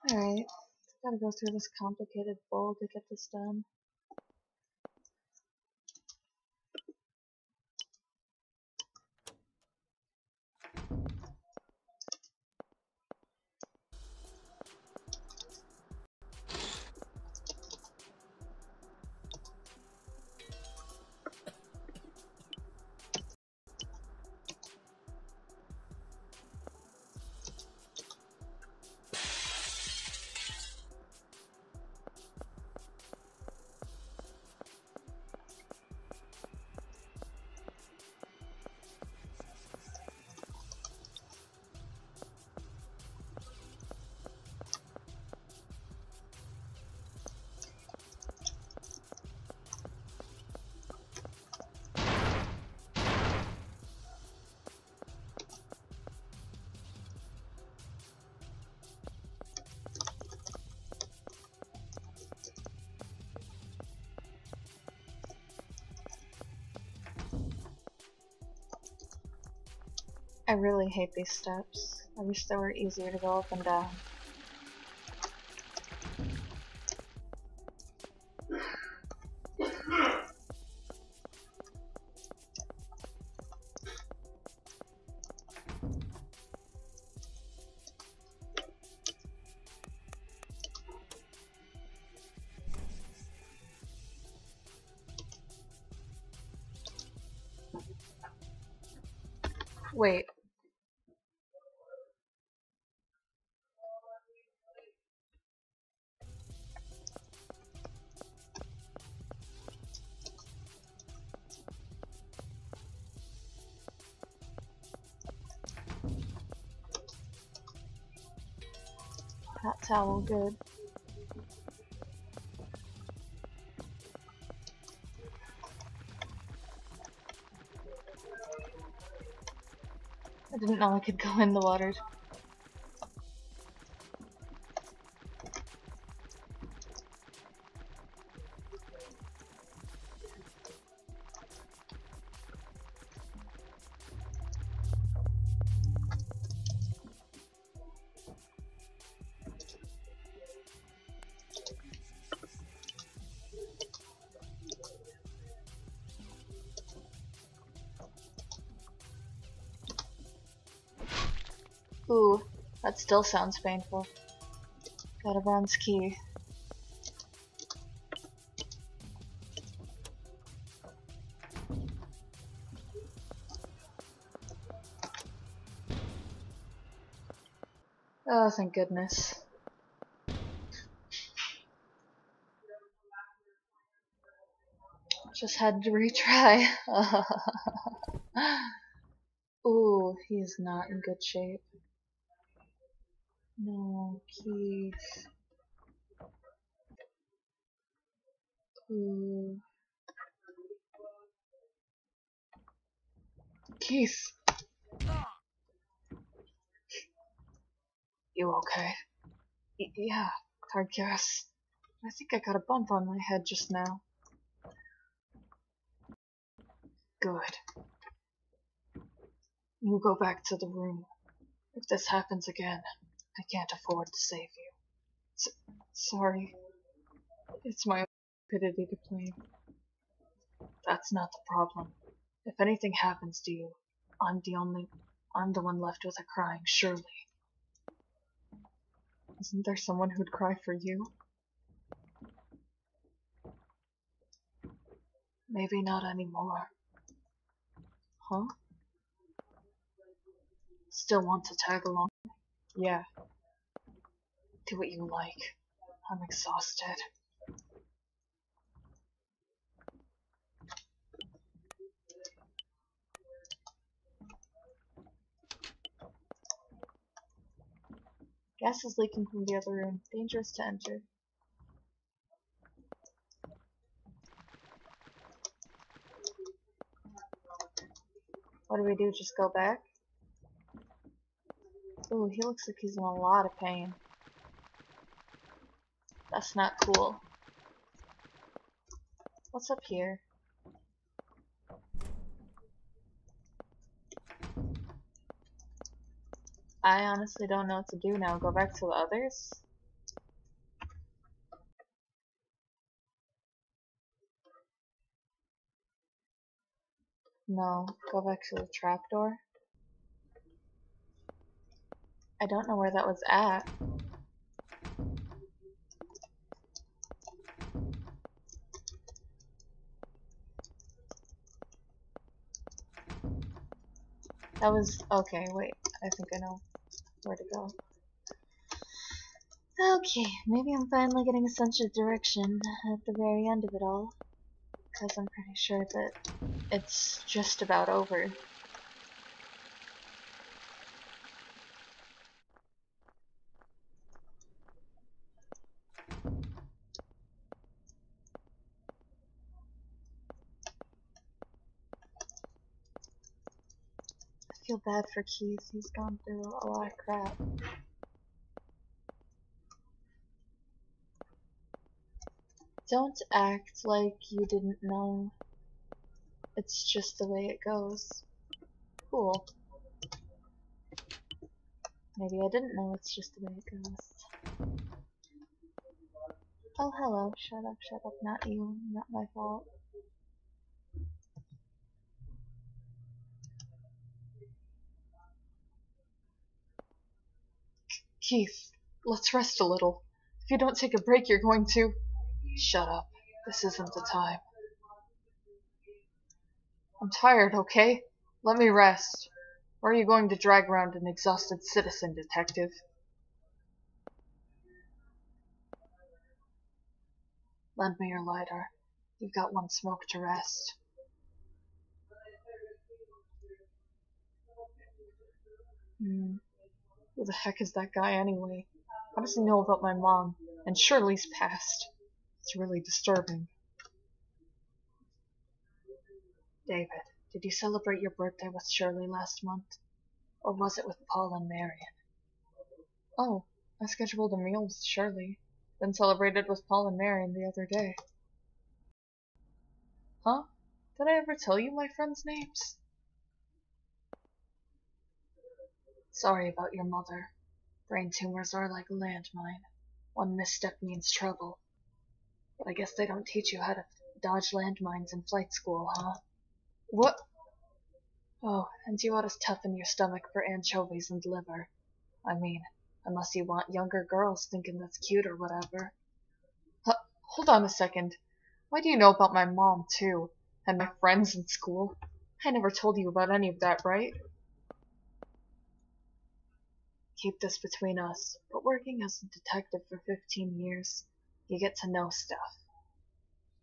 Alright. Gotta go through this complicated bowl to get this done. I really hate these steps. I wish they were easier to go up and down. Wait. Hot towel, good. didn't know I could go in the water. Ooh, that still sounds painful. Got a bronze key. Oh, thank goodness. Just had to retry. Ooh, he's not in good shape. No, Keith. Ooh. Keith! You okay? Yeah, I guess. I think I got a bump on my head just now. Good. You go back to the room. If this happens again, I can't afford to save you. Sorry. It's my stupidity to blame. That's not the problem. If anything happens to you, I'm the one left with a crying, surely. Isn't there someone who'd cry for you? Maybe not anymore. Huh? Still want to tag along? Yeah. Do what you like. I'm exhausted. Gas is leaking from the other room. Dangerous to enter. What do we do? Just go back? Ooh, he looks like he's in a lot of pain. That's not cool. What's up here? I honestly don't know what to do now. Go back to the others? No. Go back to the trapdoor? I don't know where that was at. That was... okay, wait. I think I know where to go. Okay, maybe I'm finally getting a sense of direction at the very end of it all. Because I'm pretty sure that it's just about over. I feel bad for Keith. He's gone through a lot of crap. Don't act like you didn't know. It's just the way it goes. Cool. Maybe I didn't know it's just the way it goes. Oh, hello. Shut up. Not you. Not my fault. Keith, let's rest a little. If you don't take a break, you're going to... Shut up. This isn't the time. I'm tired, okay? Let me rest. Or are you going to drag around an exhausted citizen, detective? Lend me your lighter. You've got one smoke to rest. Who the heck is that guy anyway? How does he know about my mom? And Shirley's past? It's really disturbing. David, did you celebrate your birthday with Shirley last month? Or was it with Paul and Marion? Oh, I scheduled a meal with Shirley, then celebrated with Paul and Marion the other day. Huh? Did I ever tell you my friends' names? Sorry about your mother. Brain tumors are like a landmine. One misstep means trouble. But I guess they don't teach you how to dodge landmines in flight school, huh? What? Oh, and you ought to toughen your stomach for anchovies and liver. I mean, unless you want younger girls thinking that's cute or whatever. Hold on a second. Why do you know about my mom, too? And my friends in school? I never told you about any of that, right? Keep this between us, but working as a detective for 15 years, you get to know stuff.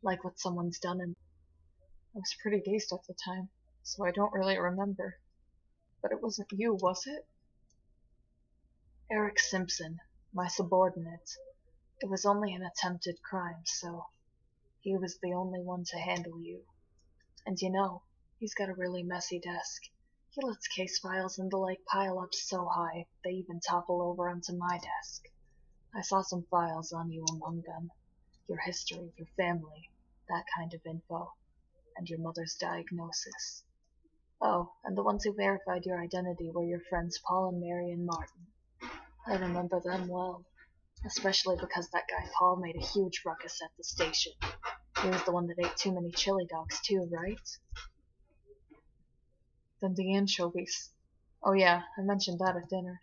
Like what someone's done, and I was pretty dazed at the time, so I don't really remember. But it wasn't you, was it? Eric Simpson, my subordinate. It was only an attempted crime, so he was the only one to handle you. And you know, he's got a really messy desk. He lets case files and the like pile up so high, they even topple over onto my desk. I saw some files on you among them. Your history, your family, that kind of info. And your mother's diagnosis. Oh, and the ones who verified your identity were your friends Paul and Marion Martin. I remember them well. Especially because that guy Paul made a huge ruckus at the station. He was the one that ate too many chili dogs too, right? Then the anchovies. Oh yeah, I mentioned that at dinner.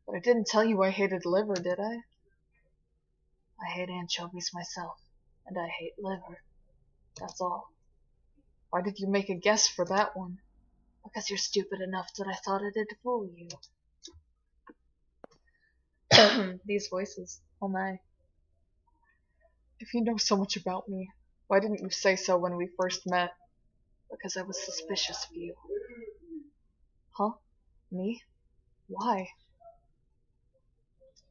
But I didn't tell you I hated liver, did I? I hate anchovies myself, and I hate liver. That's all. Why did you make a guess for that one? Because you're stupid enough that I thought it'd fool you. These voices, oh my. If you know so much about me, why didn't you say so when we first met? Because I was suspicious of you. Huh? Me? Why?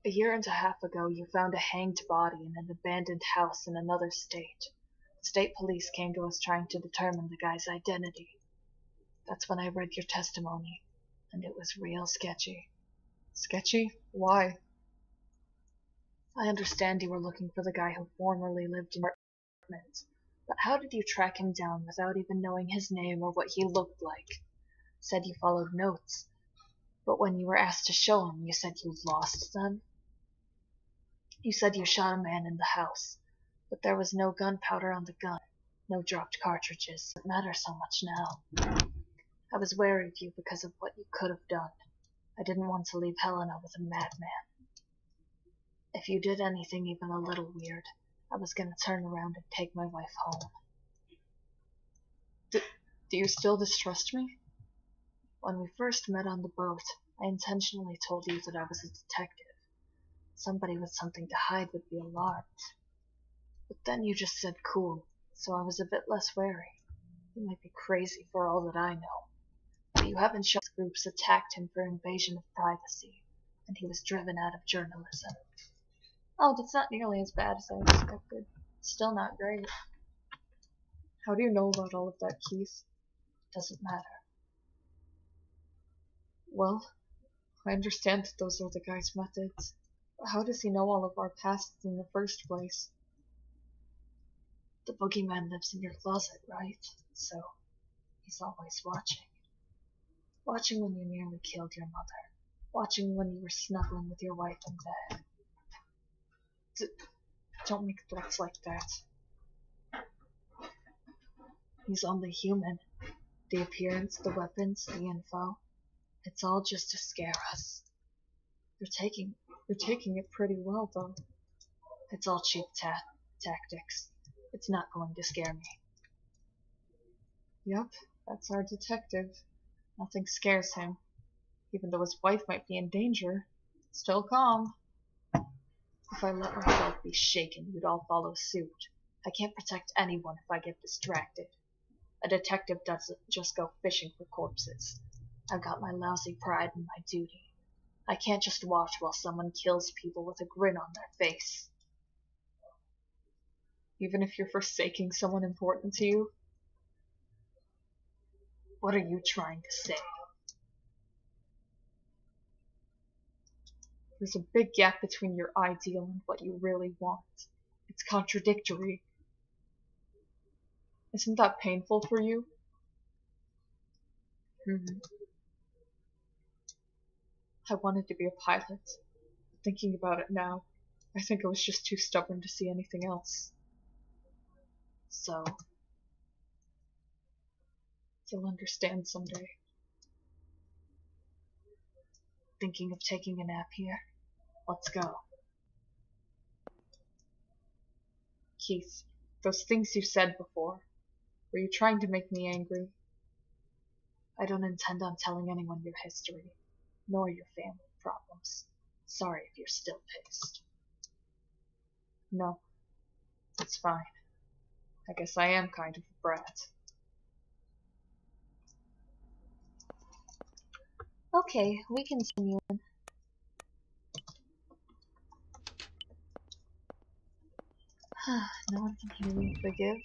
A year and a half ago, you found a hanged body in an abandoned house in another state. The state police came to us trying to determine the guy's identity. That's when I read your testimony, and it was real sketchy. Sketchy? Why? I understand you were looking for the guy who formerly lived in your apartment, but how did you track him down without even knowing his name or what he looked like? Said you followed notes, but when you were asked to show him, you said you lost them? You said you shot a man in the house, but there was no gunpowder on the gun, no dropped cartridges. It matters so much now. I was wary of you because of what you could have done. I didn't want to leave Helena with a madman. If you did anything even a little weird, I was going to turn around and take my wife home. Do you still distrust me? When we first met on the boat, I intentionally told you that I was a detective. Somebody with something to hide would be alarmed. But then you just said cool, so I was a bit less wary. You might be crazy for all that I know. But you haven't shown groups attacked him for invasion of privacy, and he was driven out of journalism. Oh, that's not nearly as bad as I expected. Still not great. How do you know about all of that, Keith? Doesn't matter. Well, I understand that those are the guy's methods. But how does he know all of our pasts in the first place? The boogeyman lives in your closet, right? So, he's always watching. Watching when you nearly killed your mother. Watching when you were snuggling with your wife in bed. Don't make threats like that. He's only human. The appearance, the weapons, the info. It's all just to scare us. You're taking it pretty well, though. It's all cheap tactics. It's not going to scare me. Yep, that's our detective. Nothing scares him. Even though his wife might be in danger, still calm. If I let myself be shaken, you'd all follow suit. I can't protect anyone if I get distracted. A detective doesn't just go fishing for corpses. I've got my lousy pride in my duty. I can't just watch while someone kills people with a grin on their face. Even if you're forsaking someone important to you? What are you trying to say? There's a big gap between your ideal and what you really want. It's contradictory. Isn't that painful for you? I wanted to be a pilot. Thinking about it now, I think I was just too stubborn to see anything else. So, you'll understand someday. Thinking of taking a nap here? Let's go. Keith, those things you said before, were you trying to make me angry? I don't intend on telling anyone your history, nor your family problems. Sorry if you're still pissed. No, it's fine. I guess I am kind of a brat. Okay, we can continue. No one can hear me. Forgive.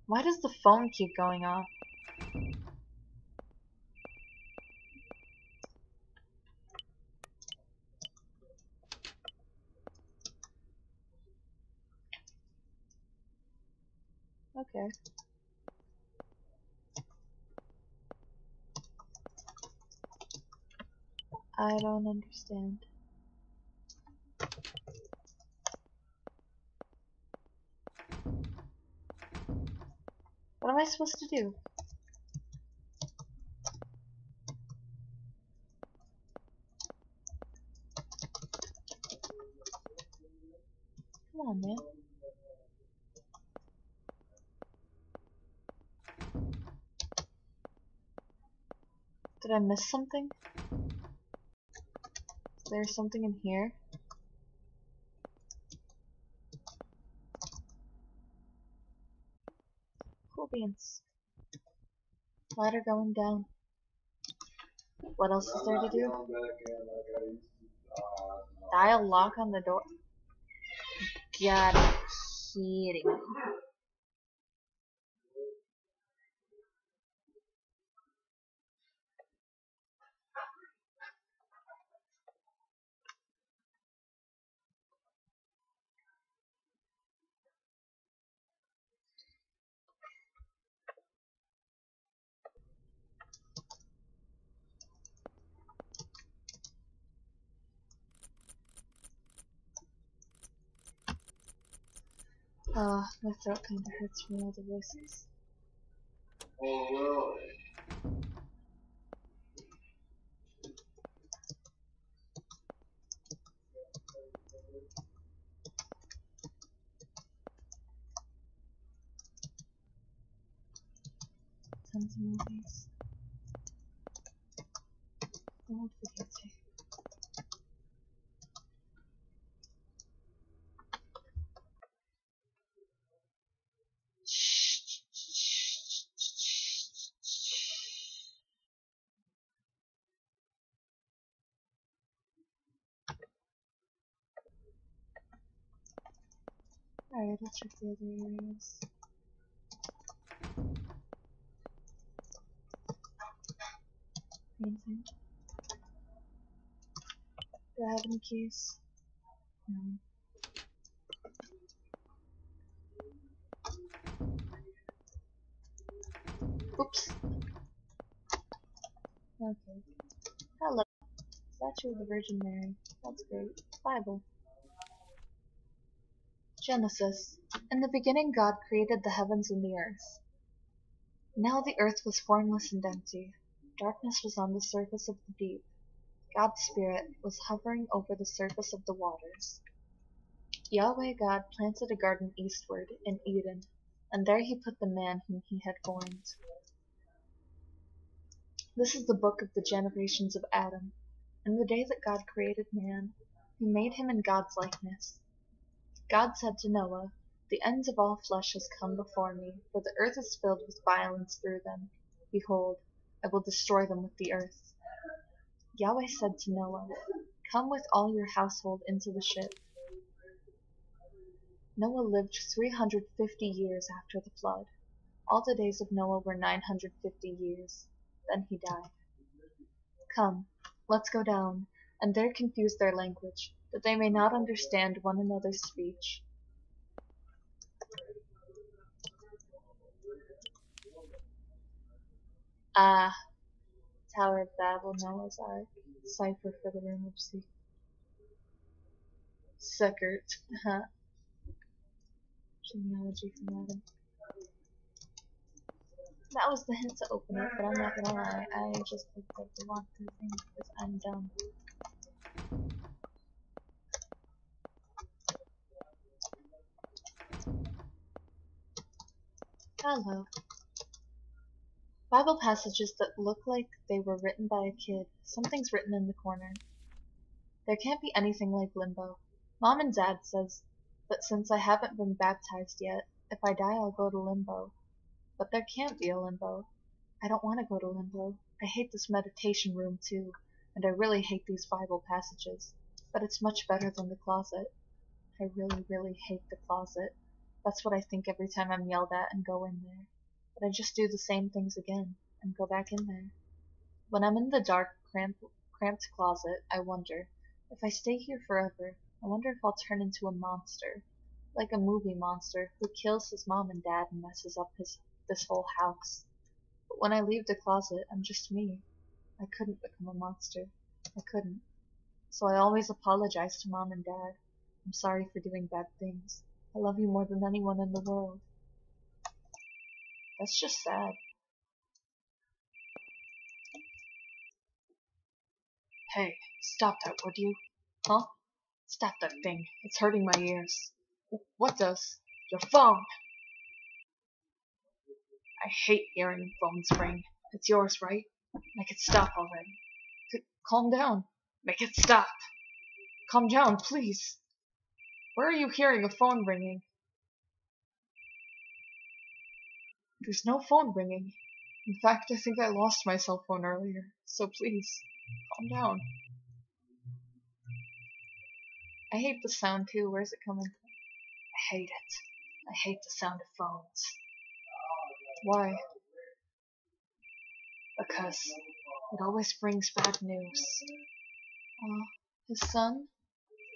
Why does the phone keep going off? Okay. I don't understand. What am I supposed to do? Come on, man. Did I miss something? Is there something in here? Cool beans. Ladder going down. What else is there to do? Dial lock on the door. Gotta be kidding me. My throat kinda hurts from all the voices. Oh, really? Tons of movies. Old videotape. Alright, I'll check the other areas. Painting. Do I have any keys? No. Oops. Okay. Hello. Statue of the Virgin Mary. That's great. Bible. Genesis. In the beginning God created the heavens and the earth. Now the earth was formless and empty. Darkness was on the surface of the deep. God's Spirit was hovering over the surface of the waters. Yahweh God planted a garden eastward, in Eden, and there he put the man whom he had formed. This is the book of the generations of Adam. In the day that God created man, he made him in God's likeness. God said to Noah, "The end of all flesh has come before me, for the earth is filled with violence through them. Behold, I will destroy them with the earth." Yahweh said to Noah, "Come with all your household into the ship." Noah lived 350 years after the flood. All the days of Noah were 950 years. Then he died. Come, let's go down and there confuse their language, that they may not understand one another's speech. Ah, Tower of Babel, Noah's Ark, cipher for the room of Secret, genealogy from Adam. That was the hint to open it, but I'm not gonna lie, I just looked at the walkthrough thing because I'm dumb. Hello. Bible passages that look like they were written by a kid. Something's written in the corner. There can't be anything like limbo. Mom and Dad says that since I haven't been baptized yet, if I die I'll go to limbo. But there can't be a limbo. I don't want to go to limbo. I hate this meditation room too, and I really hate these Bible passages. But it's much better than the closet. I really, really hate the closet. That's what I think every time I'm yelled at and go in there. But I just do the same things again, and go back in there. When I'm in the dark, cramped closet, I wonder, if I stay here forever, I wonder if I'll turn into a monster. Like a movie monster, who kills his mom and dad and messes up this whole house. But when I leave the closet, I'm just me. I couldn't become a monster. I couldn't. So I always apologize to Mom and Dad. I'm sorry for doing bad things. I love you more than anyone in the world. That's just sad. Hey, stop that, would you? Huh? Stop that thing. It's hurting my ears. What does? Your phone! I hate hearing phones ring. It's yours, right? Make it stop already. Calm down. Make it stop. Calm down, please. Where are you hearing a phone ringing? There's no phone ringing. In fact, I think I lost my cell phone earlier, so please, calm down. I hate the sound too. Where's it coming from? I hate it. I hate the sound of phones. Why? Because it always brings bad news. His son?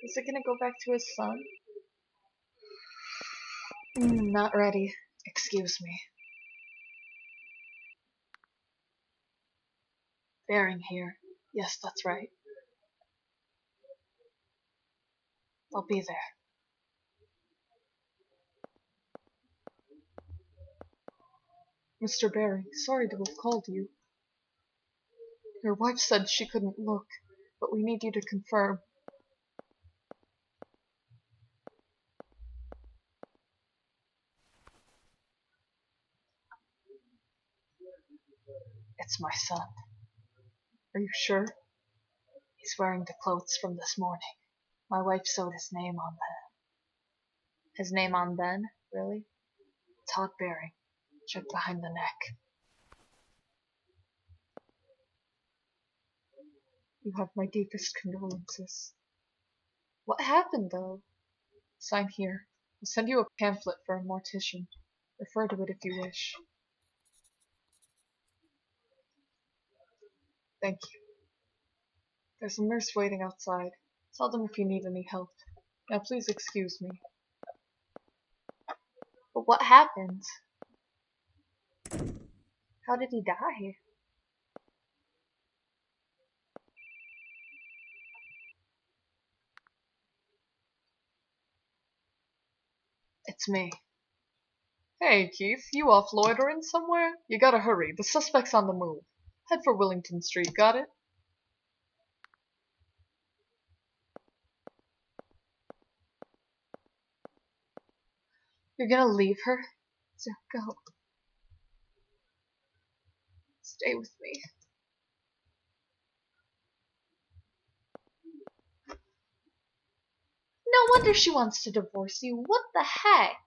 Is it gonna go back to his son? Not ready. Excuse me. Bearing here. Yes, that's right. I'll be there. Mr. Baring, sorry to have called you. Your wife said she couldn't look, but we need you to confirm. It's my son. Are you sure? He's wearing the clothes from this morning. My wife sewed his name on them. His name on them? Really? Todd Baring. Check behind the neck. You have my deepest condolences. What happened, though? Sign here. I'll send you a pamphlet for a mortician. Refer to it if you wish. Thank you. There's a nurse waiting outside. Tell them if you need any help. Now please excuse me. But what happened? How did he die? It's me. Hey, Keith, you off loitering somewhere? You gotta hurry. The suspect's on the move. Head for Willington Street, got it? You're gonna leave her? Don't go. Stay with me. No wonder she wants to divorce you. What the heck?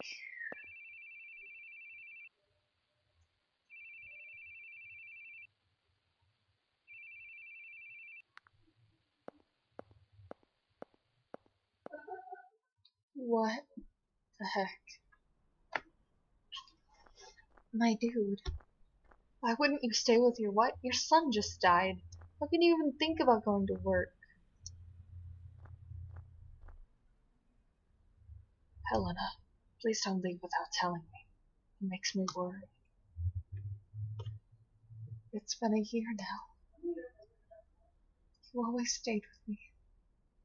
What the heck? My dude. Why wouldn't you stay with your wife? Your son just died. How can you even think about going to work? Helena, please don't leave without telling me. It makes me worry. It's been a year now. You always stayed with me.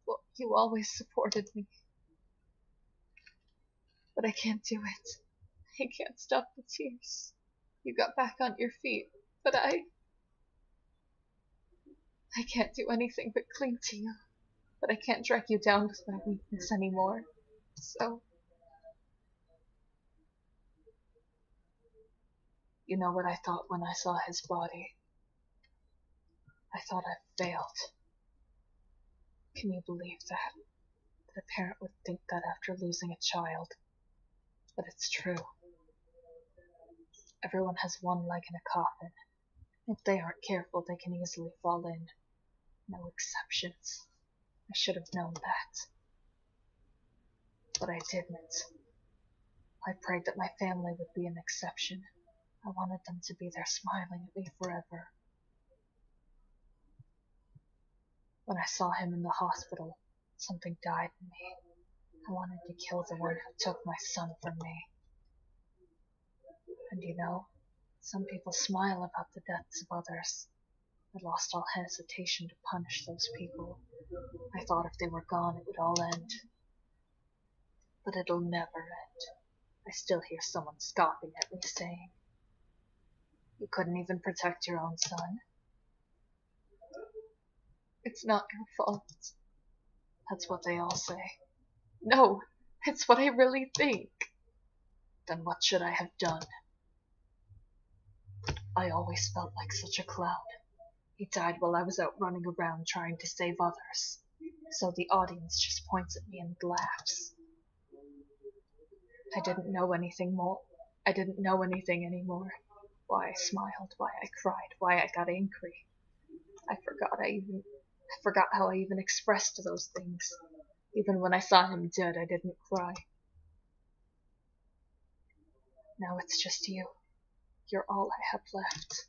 Well, you always supported me. But I can't do it. I can't stop the tears. You got back on your feet, but I can't do anything but cling to you. But I can't drag you down with my weakness anymore. So, you know what I thought when I saw his body? I thought I failed. Can you believe that? That a parent would think that after losing a child. But it's true. Everyone has one leg in a coffin. If they aren't careful, they can easily fall in. No exceptions. I should have known that. But I didn't. I prayed that my family would be an exception. I wanted them to be there smiling at me forever. When I saw him in the hospital, something died in me. I wanted to kill the one who took my son from me. And you know, some people smile about the deaths of others. I lost all hesitation to punish those people. I thought if they were gone, it would all end. But it'll never end. I still hear someone scoffing at me, saying, "You couldn't even protect your own son." It's not your fault. That's what they all say. No, it's what I really think. Then what should I have done? I always felt like such a clown. He died while I was out running around trying to save others. So the audience just points at me and laughs. I didn't know anything more. I didn't know anything anymore. Why I smiled, why I cried, why I got angry. I forgot how I even expressed those things. Even when I saw him dead, I didn't cry. Now it's just you. You're all I have left.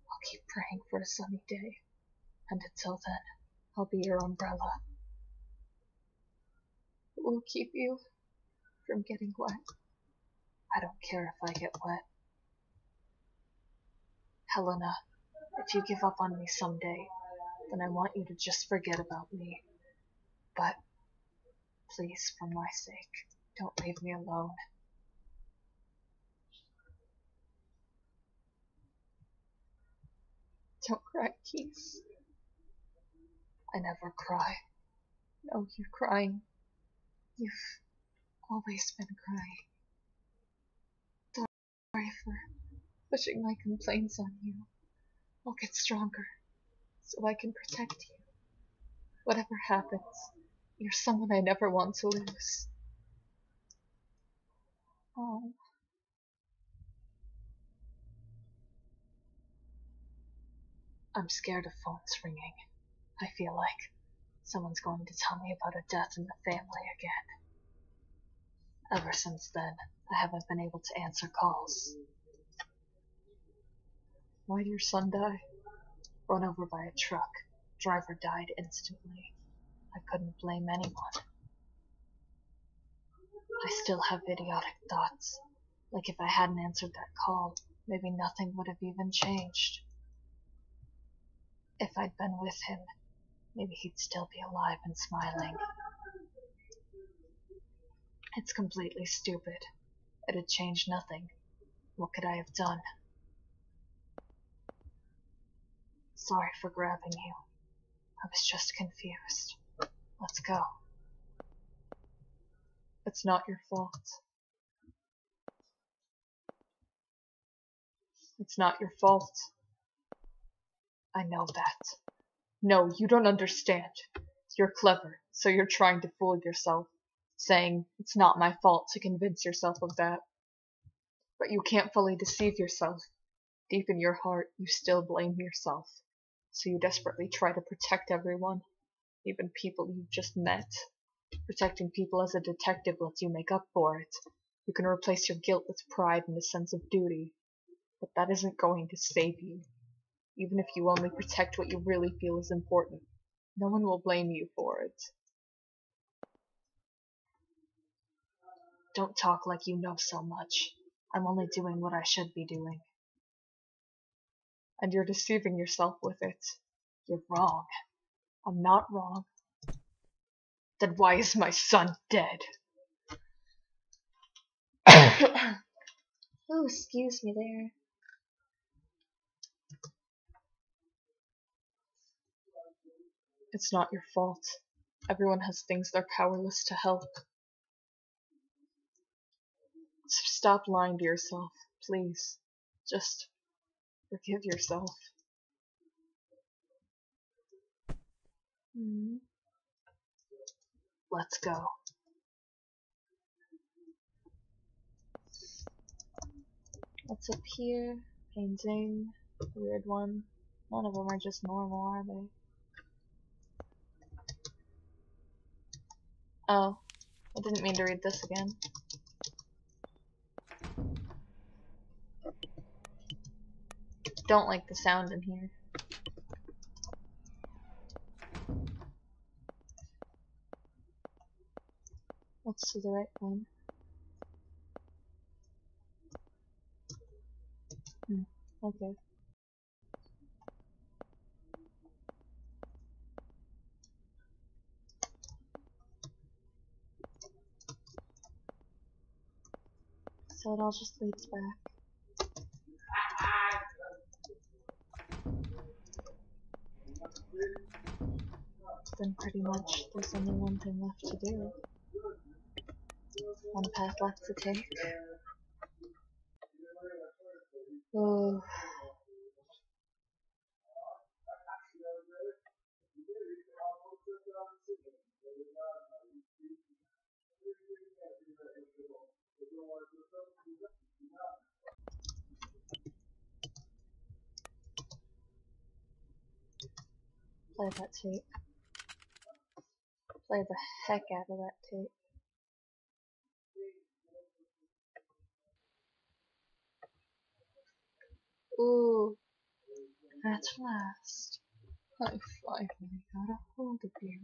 I'll keep praying for a sunny day. And until then, I'll be your umbrella. It will keep you from getting wet. I don't care if I get wet. Helena, if you give up on me someday, then I want you to just forget about me. But please, for my sake, don't leave me alone. Don't cry, Keith. I never cry. No, you're crying. You've always been crying. Sorry for pushing my complaints on you. I'll get stronger, so I can protect you. Whatever happens, you're someone I never want to lose. Oh. I'm scared of phones ringing. I feel like someone's going to tell me about a death in the family again. Ever since then, I haven't been able to answer calls. Why did your son die? Run over by a truck. Driver died instantly. I couldn't blame anyone. I still have idiotic thoughts. Like if I hadn't answered that call, maybe nothing would have even changed. If I'd been with him, maybe he'd still be alive and smiling. It's completely stupid. It'd change nothing. What could I have done? Sorry for grabbing you. I was just confused. Let's go. It's not your fault. It's not your fault. I know that. No, you don't understand. You're clever, so you're trying to fool yourself, saying it's not my fault to convince yourself of that. But you can't fully deceive yourself. Deep in your heart, you still blame yourself. So you desperately try to protect everyone, even people you've just met. Protecting people as a detective lets you make up for it. You can replace your guilt with pride and a sense of duty. But that isn't going to save you. Even if you only protect what you really feel is important, no one will blame you for it. Don't talk like you know so much. I'm only doing what I should be doing. And you're deceiving yourself with it. You're wrong. I'm not wrong. Then why is my son dead? Oh, excuse me there. It's not your fault. Everyone has things they're powerless to help. So stop lying to yourself, please. Just forgive yourself. Let's go. What's up here? Painting. Weird one. None of them are just normal, are they? Oh, I didn't mean to read this again. Don't like the sound in here. What's to the right one? Okay. So it all just leads back. Then pretty much there's only one thing left to do. One path left to take. Oh. Play that tape. Play the heck out of that tape. Ooh. At last. I finally got a hold of you.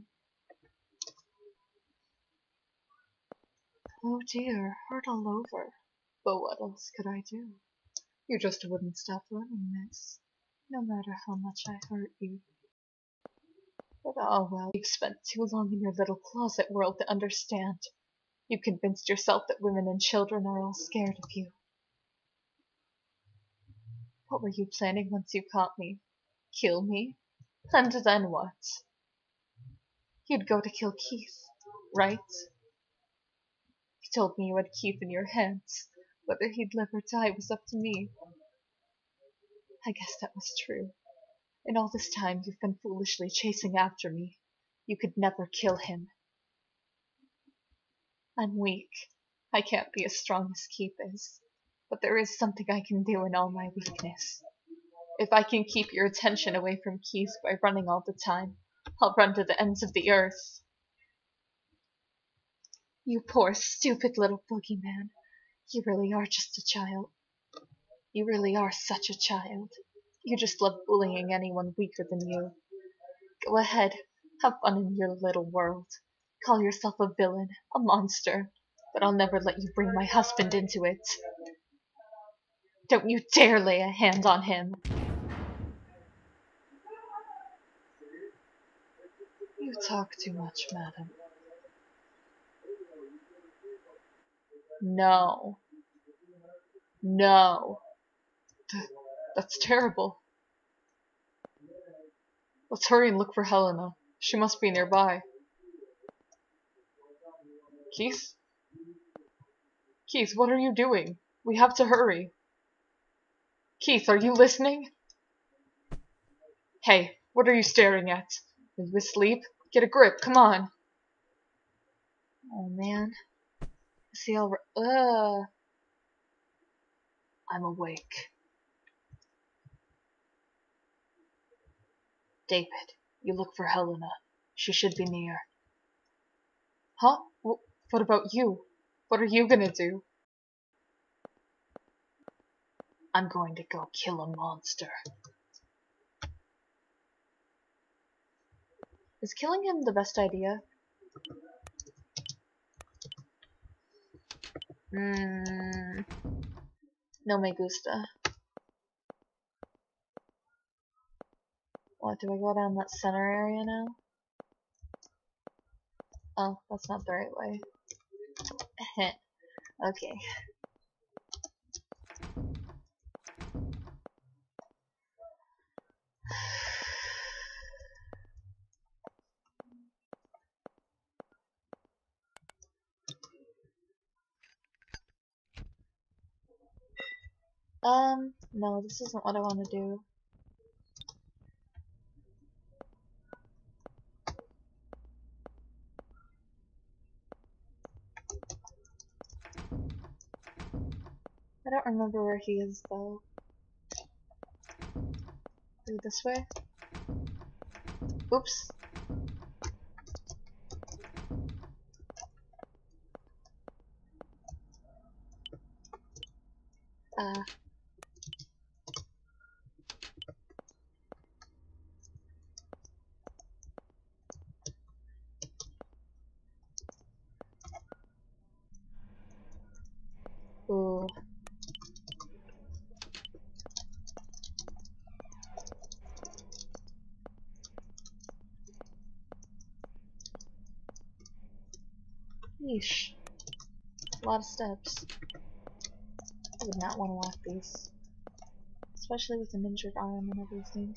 Oh dear, hurt all over. But what else could I do? You just wouldn't stop running, miss. No matter how much I hurt you. But oh well, you've spent too long in your little closet world to understand. You convinced yourself that women and children are all scared of you. What were you planning once you caught me? Kill me? And then what? You'd go to kill Keith, right? You told me you had Keith in your hands. Whether he'd live or die was up to me. I guess that was true. In all this time you've been foolishly chasing after me. You could never kill him. I'm weak. I can't be as strong as Keith is. But there is something I can do in all my weakness. If I can keep your attention away from Keith by running all the time, I'll run to the ends of the earth. You poor, stupid little boogeyman. You really are just a child. You really are such a child. You just love bullying anyone weaker than you. Go ahead, have fun in your little world. Call yourself a villain, a monster, but I'll never let you bring my husband into it. Don't you dare lay a hand on him. You talk too much, madam. No. No. That's terrible. Let's hurry and look for Helena. She must be nearby. Keith? Keith, what are you doing? We have to hurry. Keith, are you listening? Hey, what are you staring at? Are you asleep? Get a grip, come on. Oh man. Is he all I'm awake. David, you look for Helena. She should be near. Huh? What about you? What are you gonna do? I'm going to go kill a monster. Is killing him the best idea? No me gusta. What, do I go down that center area now? Oh, that's not the right way. Okay. No, this isn't what I want to do. I don't remember where he is, though. Go this way? Oops. Uh. Ooh. Yeesh. A lot of steps. I would not want to walk these. Especially with an injured arm and everything.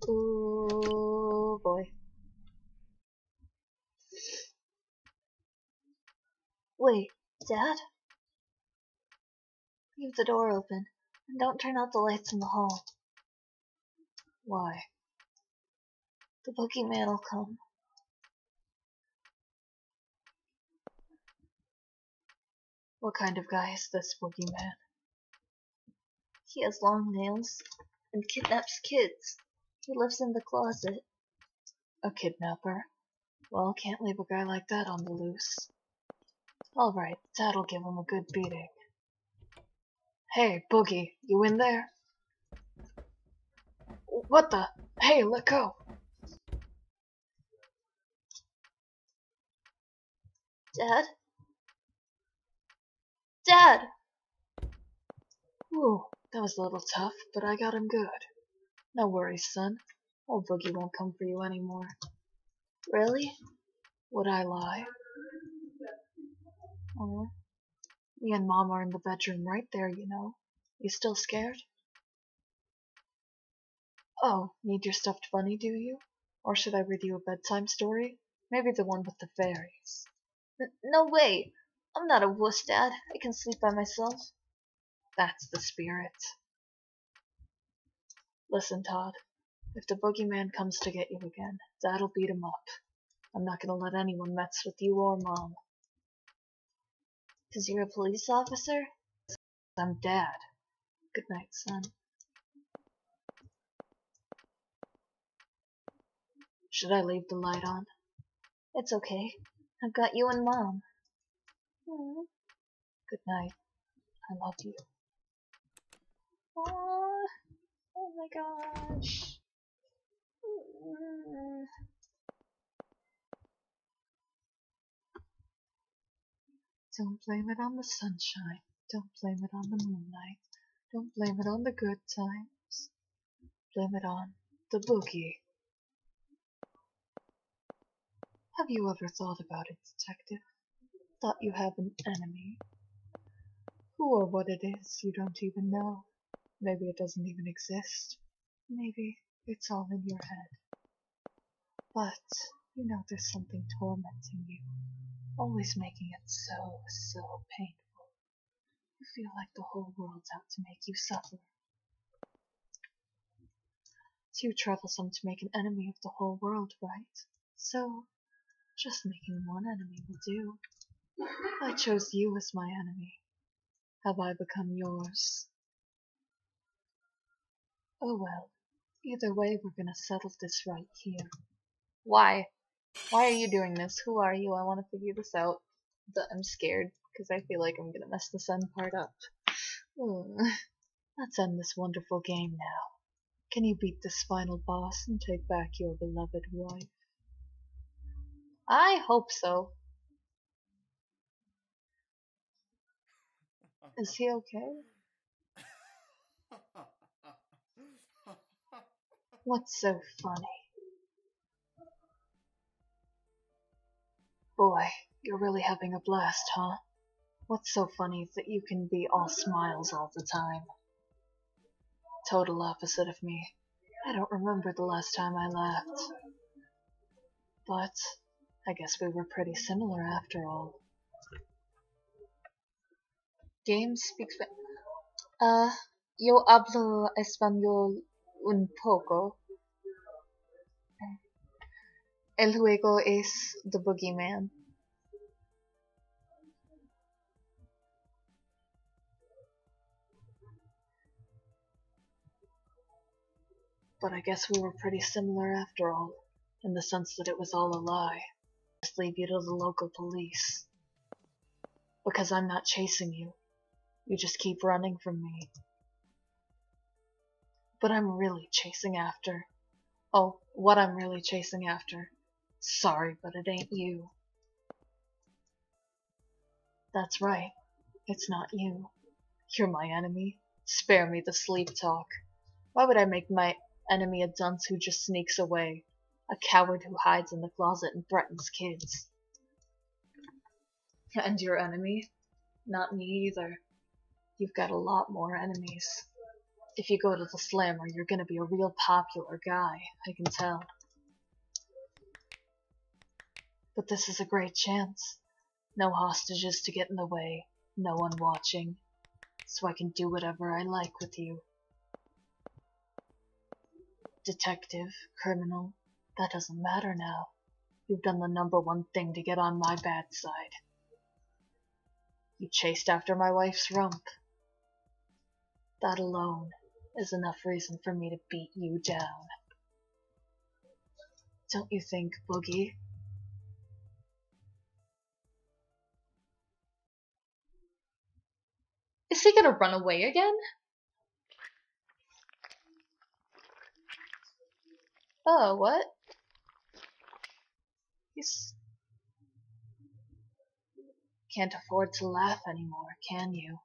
Ooh, boy. Wait, Dad? Leave the door open, and don't turn out the lights in the hall. Why? The boogeyman will come. What kind of guy is this boogeyman? He has long nails and kidnaps kids. He lives in the closet. A kidnapper? Well, can't leave a guy like that on the loose. Alright, Dad'll give him a good beating. Hey, Boogie, you in there? What the? Hey, let go! Dad? Dad! Ooh, that was a little tough, but I got him good. No worries, son. Old Boogie won't come for you anymore. Really? Would I lie? Oh, me and Mom are in the bedroom right there, you know. You still scared? Oh, need your stuffed bunny, do you? Or should I read you a bedtime story? Maybe the one with the fairies. No way! I'm not a wuss, Dad. I can sleep by myself. That's the spirit. Listen, Todd. If the boogeyman comes to get you again, Dad'll beat him up. I'm not gonna let anyone mess with you or Mom. 'Cause you're a police officer? I'm Dad. Good night, son. Should I leave the light on? It's okay. I've got you and Mom. Good night. I love you. Aww. Oh my gosh. Don't blame it on the sunshine. Don't blame it on the moonlight. Don't blame it on the good times. Blame it on the boogie. Have you ever thought about it, detective? Thought you have an enemy? Who or what it is you don't even know. Maybe it doesn't even exist. Maybe it's all in your head. But you know there's something tormenting you, always making it so painful. You feel like the whole world's out to make you suffer. Too troublesome to make an enemy of the whole world, right? So, just making one enemy will do. I chose you as my enemy. Have I become yours? Oh well, either way we're gonna settle this right here. Why? Why are you doing this? Who are you? I want to figure this out. But I'm scared, because I feel like I'm gonna mess this end part up. Let's end this wonderful game now. Can you beat this final boss and take back your beloved wife? I hope so. Is he okay? What's so funny? Boy, you're really having a blast, huh? What's so funny is that you can be all smiles all the time. Total opposite of me. I don't remember the last time I laughed. But I guess we were pretty similar after all. James speaks yo hablo español un poco. El juego es The Boogeyman. But I guess we were pretty similar after all, in the sense that it was all a lie. Just leave you to the local police. Because I'm not chasing you. You just keep running from me. But I'm really chasing after. Oh, what I'm really chasing after. Sorry, but it ain't you. That's right. It's not you. You're my enemy. Spare me the sleep talk. Why would I make my enemy a dunce who just sneaks away? A coward who hides in the closet and threatens kids. And your enemy? Not me either. You've got a lot more enemies. If you go to the slammer, you're gonna be a real popular guy, I can tell. But this is a great chance. No hostages to get in the way, no one watching, so I can do whatever I like with you. Detective, criminal, that doesn't matter now. You've done the #1 thing to get on my bad side. You chased after my wife's rump. That alone is enough reason for me to beat you down. Don't you think, Boogie? Is he gonna run away again? Oh, what? He's... Can't afford to laugh anymore, can you?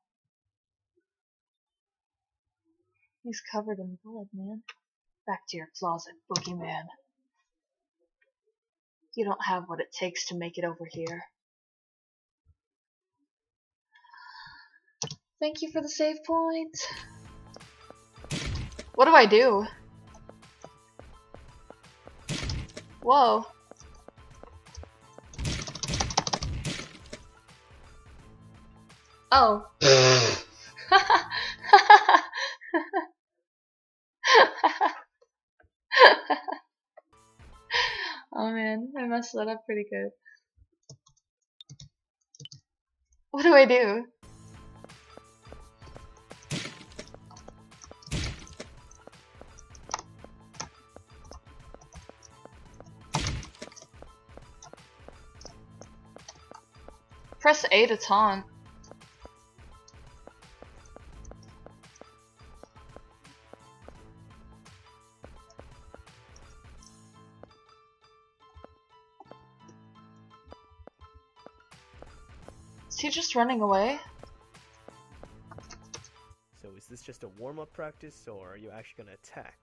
He's covered in blood, man. Back to your closet, Boogeyman. You don't have what it takes to make it over here. Thank you for the save point. What do I do? Whoa. Oh. Oh man, I messed that up pretty good. What do I do? Press A to taunt. Is he just running away? So is this just a warm-up practice, or are you actually gonna attack?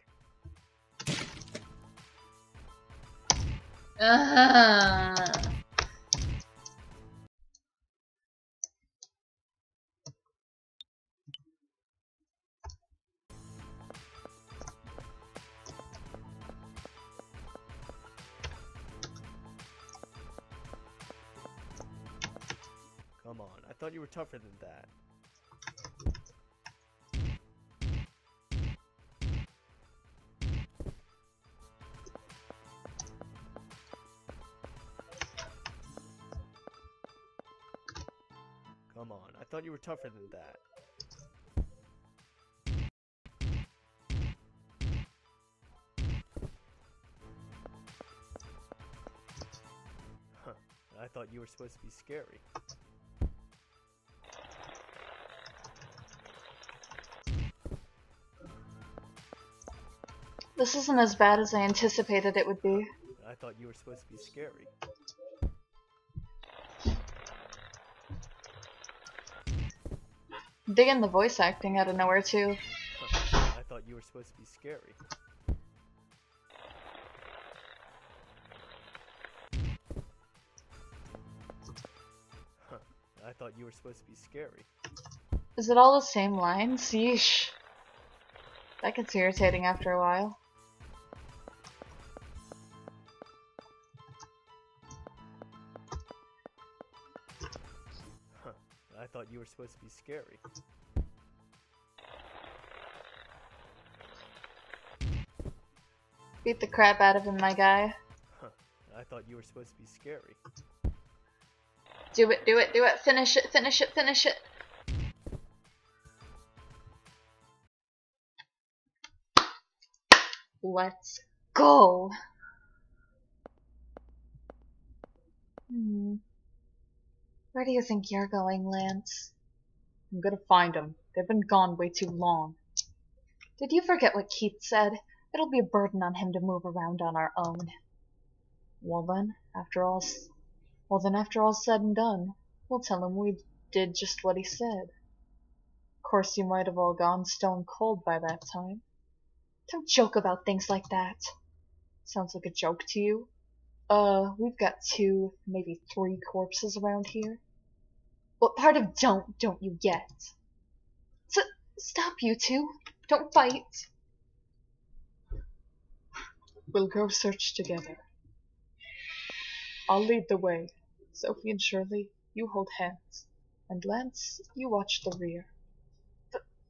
Come on, I thought you were tougher than that. Come on, I thought you were tougher than that. Huh, I thought you were supposed to be scary. This isn't as bad as I anticipated it would be. I thought you were supposed to be scary. Digging the voice acting out of nowhere too. Huh. I thought you were supposed to be scary. Huh. I thought you were supposed to be scary. Is it all the same lines? Yeesh. That gets irritating after a while. Huh. I thought you were supposed to be scary. Beat the crap out of him, my guy. Huh. I thought you were supposed to be scary. Do it, do it, do it. Finish it, finish it, finish it. Let's go. Where do you think you're going, Lance? I'm gonna find them. They've been gone way too long. Did you forget what Keith said? It'll be a burden on him to move around on our own. Well then, after all's said and done, we'll tell him we did just what he said. Of course, you might have all gone stone cold by that time. Don't joke about things like that. Sounds like a joke to you? We've got 2, maybe 3 corpses around here. What part of don't you get? Stop, you two. Don't fight. We'll go search together. I'll lead the way. Sophie and Shirley, you hold hands. And Lance, you watch the rear.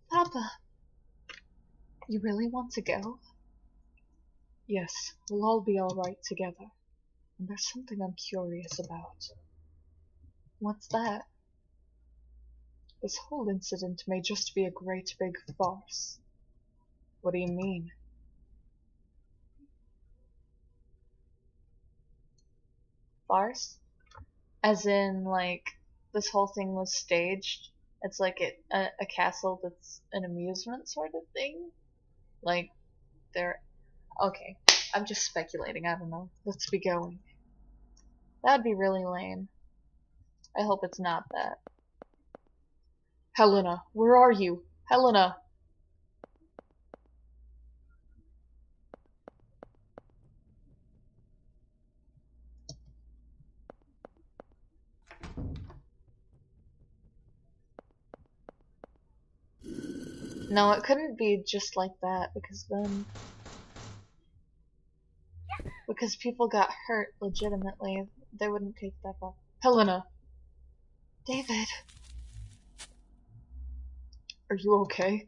Papa, you really want to go? Yes, we'll all be alright together. And there's something I'm curious about. What's that? This whole incident may just be a great big farce. What do you mean? Farce? As in, like, this whole thing was staged? It's like a castle that's an amusement sort of thing? Like, they're... Okay, I'm just speculating, I don't know. Let's be going. That'd be really lame. I hope it's not that. Helena, where are you? Helena! No, it couldn't be just like that, because then... Because people got hurt legitimately, they wouldn't take that off. Helena! David! Are you okay?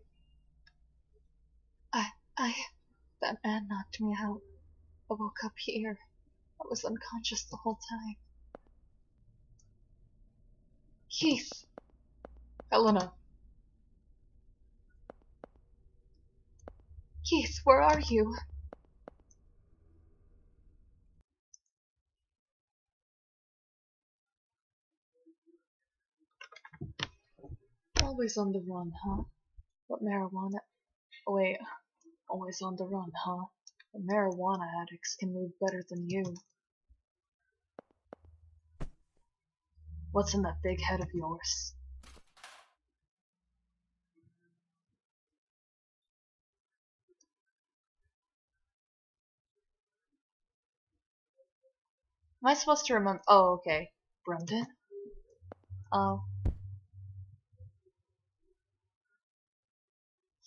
That man knocked me out. I woke up here. I was unconscious the whole time. Keith! Helena! Keith, where are you? Always on the run, huh? What marijuana... Oh, wait. Always on the run, huh? The marijuana addicts can move better than you. What's in that big head of yours? Am I supposed to remember? Oh, okay. Brendan? Oh.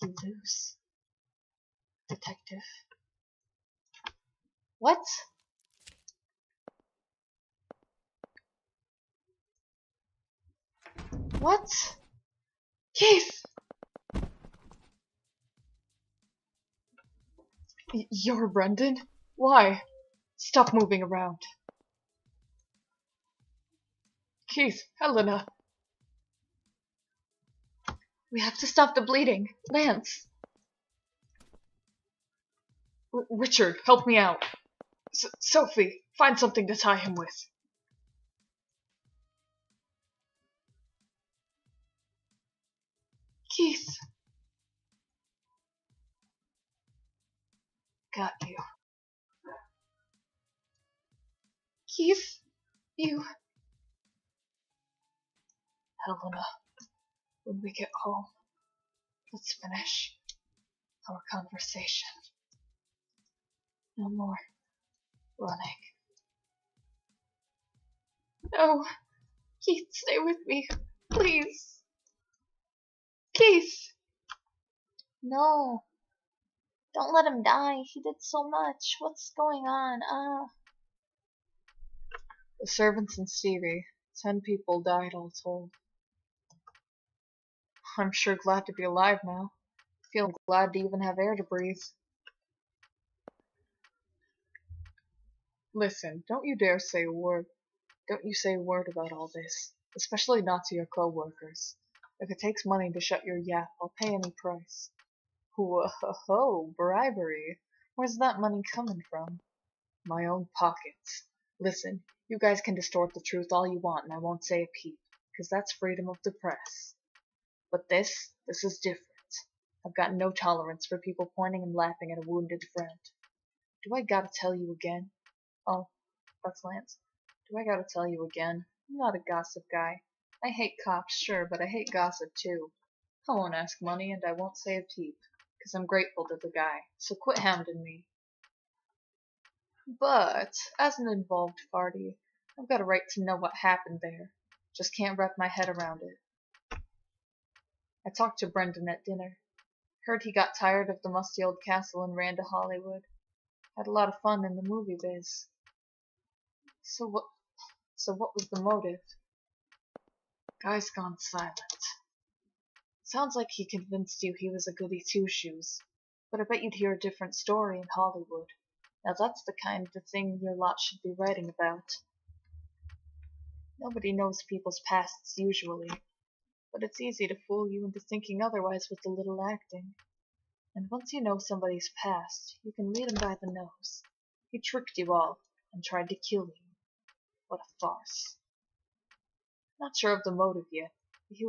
You lose. Detective. What? What? Keith! You're Brendan? Why? Stop moving around. Keith, Helena. We have to stop the bleeding. Lance. Richard, help me out. Sophie, find something to tie him with. Keith. Got you. Keith, you... Helena. When we get home, let's finish our conversation. No more running. No, Keith, stay with me. Please. Keith! No. Don't let him die. He did so much. What's going on? The servants and Stevie, 10 people died all told. I'm sure glad to be alive now. Feeling glad to even have air to breathe. Listen, don't you dare say a word. Don't you say a word about all this. Especially not to your co-workers. If it takes money to shut your yap, I'll pay any price. Whoa, bribery. Where's that money coming from? My own pockets. Listen, you guys can distort the truth all you want and I won't say a peep, 'cause that's freedom of the press. But this is different. I've got no tolerance for people pointing and laughing at a wounded friend. Do I gotta tell you again? Oh, that's Lance. Do I gotta tell you again? I'm not a gossip guy. I hate cops, sure, but I hate gossip too. I won't ask money and I won't say a peep, 'cause I'm grateful to the guy, so quit hounding me. But, as an involved party, I've got a right to know what happened there. Just can't wrap my head around it. I talked to Brendan at dinner. Heard he got tired of the musty old castle and ran to Hollywood. Had a lot of fun in the movie biz. So what was the motive? Guy's gone silent. Sounds like he convinced you he was a goody two-shoes, but I bet you'd hear a different story in Hollywood. Now that's the kind of thing your lot should be writing about. Nobody knows people's pasts usually, but it's easy to fool you into thinking otherwise with a little acting. And once you know somebody's past, you can lead 'em by the nose. He tricked you all, and tried to kill you. What a farce. Not sure of the motive yet, but he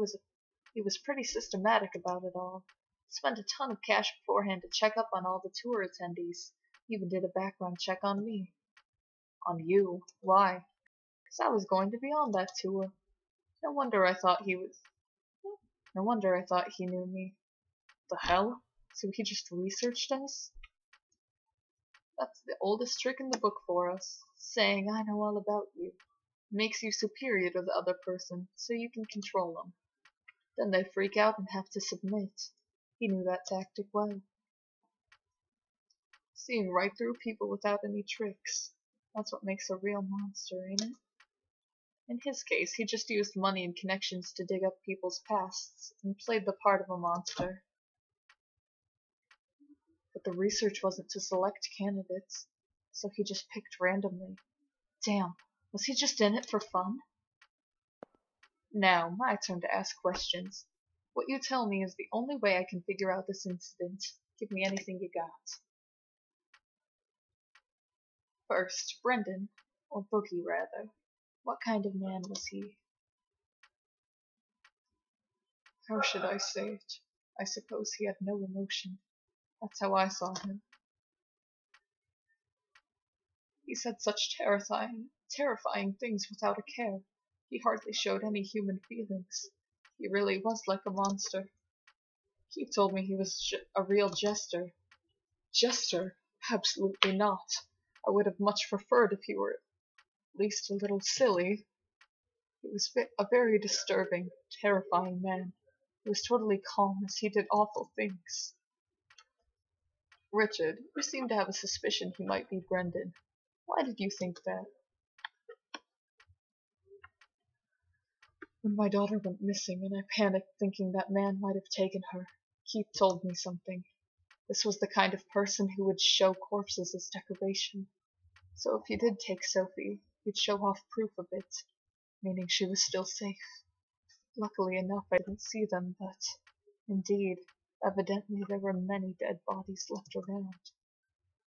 was pretty systematic about it all. Spent a ton of cash beforehand to check up on all the tour attendees. Even did a background check on me. On you. Why? 'Cause I was going to be on that tour. No wonder I thought he knew me. The hell? So he just researched us? That's the oldest trick in the book for us. Saying I know all about you. Makes you superior to the other person, so you can control them. Then they freak out and have to submit. He knew that tactic well. Seeing right through people without any tricks. That's what makes a real monster, ain't it? In his case, he just used money and connections to dig up people's pasts, and played the part of a monster. But the research wasn't to select candidates, so he just picked randomly. Damn, was he just in it for fun? Now, my turn to ask questions. What you tell me is the only way I can figure out this incident. Give me anything you got. First, Brendan, or Boogie rather. What kind of man was he? How should I say it? I suppose he had no emotion. That's how I saw him. He said such terrifying things without a care. He hardly showed any human feelings. He really was like a monster. He told me he was a real jester. Jester? Absolutely not. I would have much preferred if he were at least a little silly. He was a very disturbing, terrifying man. He was totally calm as he did awful things. Richard, you seem to have a suspicion he might be Brendan. Why did you think that? When my daughter went missing and I panicked thinking that man might have taken her, Keith told me something. This was the kind of person who would show corpses as decoration. So if he did take Sophie, he'd show off proof of it, meaning she was still safe. Luckily enough, I didn't see them, but indeed, evidently there were many dead bodies left around.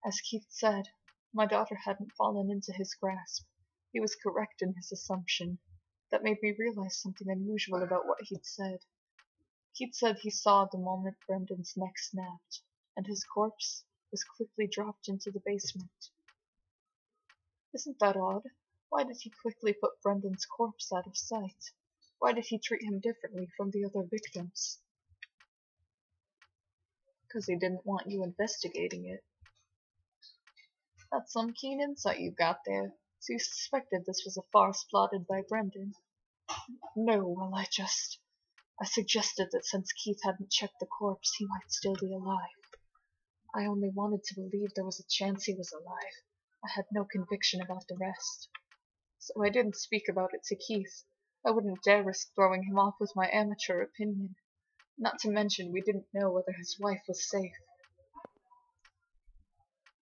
As Keith said, my daughter hadn't fallen into his grasp. He was correct in his assumption. That made me realize something unusual about what he'd said. Keith said he saw the moment Brendan's neck snapped, and his corpse was quickly dropped into the basement. Isn't that odd? Why did he quickly put Brendan's corpse out of sight? Why did he treat him differently from the other victims? Because he didn't want you investigating it. That's some keen insight you got there. So you suspected this was a farce plotted by Brendan? No, well, I suggested that since Keith hadn't checked the corpse, he might still be alive. I only wanted to believe there was a chance he was alive. I had no conviction about the rest. So I didn't speak about it to Keith. I wouldn't dare risk throwing him off with my amateur opinion. Not to mention we didn't know whether his wife was safe.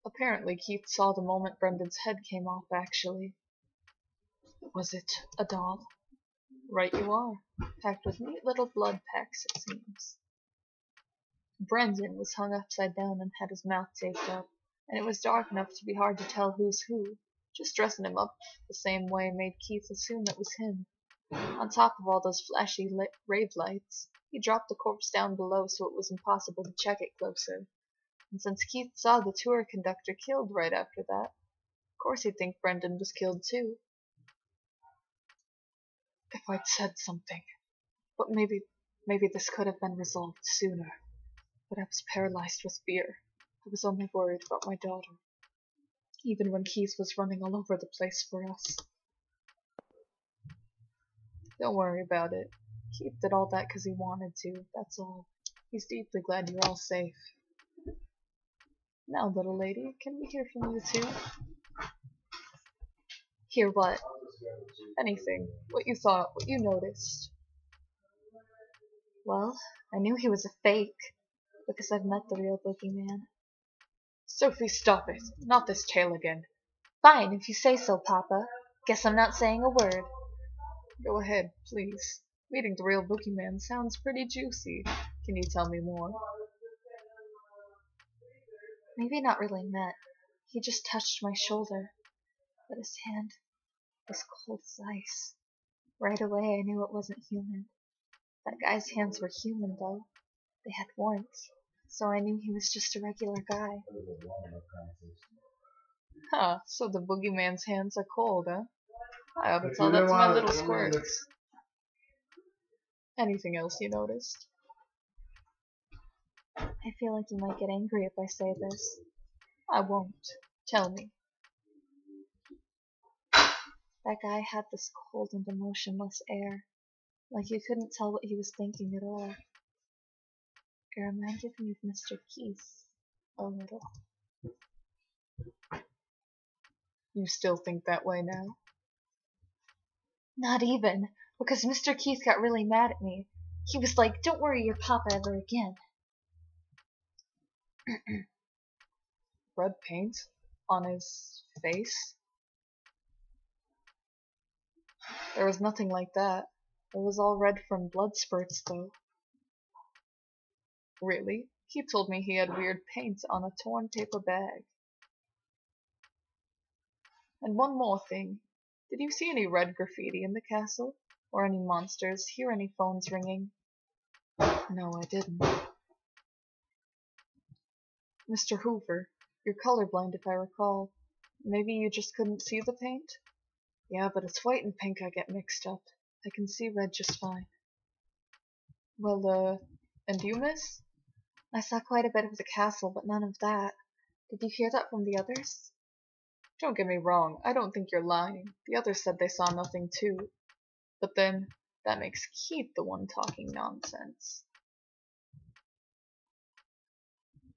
Apparently Keith saw the moment Brendan's head came off, actually. Was it a doll? Right you are. Packed with neat little blood packs, it seems. Brendan was hung upside down and had his mouth taped up, and it was dark enough to be hard to tell who's who. Just dressing him up the same way made Keith assume it was him. On top of all those flashy rave lights, he dropped the corpse down below so it was impossible to check it closer. And since Keith saw the tour conductor killed right after that, of course he'd think Brendan was killed too. If I'd said something. But maybe this could have been resolved sooner. But I was paralyzed with fear. I was only worried about my daughter. Even when Keith was running all over the place for us. Don't worry about it. Keith did all that because he wanted to, that's all. He's deeply glad you're all safe. Now, little lady, can we hear from you too? Hear what? Anything. What you thought, what you noticed. Well, I knew he was a fake, because I've met the real Boogeyman. Sophie, stop it. Not this tale again. Fine, if you say so, Papa. Guess I'm not saying a word. Go ahead, please. Meeting the real Boogeyman sounds pretty juicy. Can you tell me more? Maybe not really met. He just touched my shoulder, but his hand was cold as ice. Right away I knew it wasn't human. That guy's hands were human, though. They had warmth, so I knew he was just a regular guy. Huh, so the Boogeyman's hands are cold, huh? I ought to tell that to my little squirts. Anything else you noticed? I feel like you might get angry if I say this. I won't. Tell me. That guy had this cold and emotionless air, like you couldn't tell what he was thinking at all. It reminded me of Mr. Keith, a little. You still think that way now? Not even, because Mr. Keith got really mad at me. He was like, "Don't worry your papa ever again." Red paint on his face? There was nothing like that. It was all red from blood spurts, though. Really? He told me he had weird paint on a torn paper bag. And one more thing. Did you see any red graffiti in the castle? Or any monsters? Hear any phones ringing? No, I didn't. Mr. Hoover, you're colorblind if I recall. Maybe you just couldn't see the paint? Yeah, but it's white and pink I get mixed up. I can see red just fine. Well, and you, miss? I saw quite a bit of the castle, but none of that. Did you hear that from the others? Don't get me wrong, I don't think you're lying. The others said they saw nothing too. But then, that makes Keith the one talking nonsense.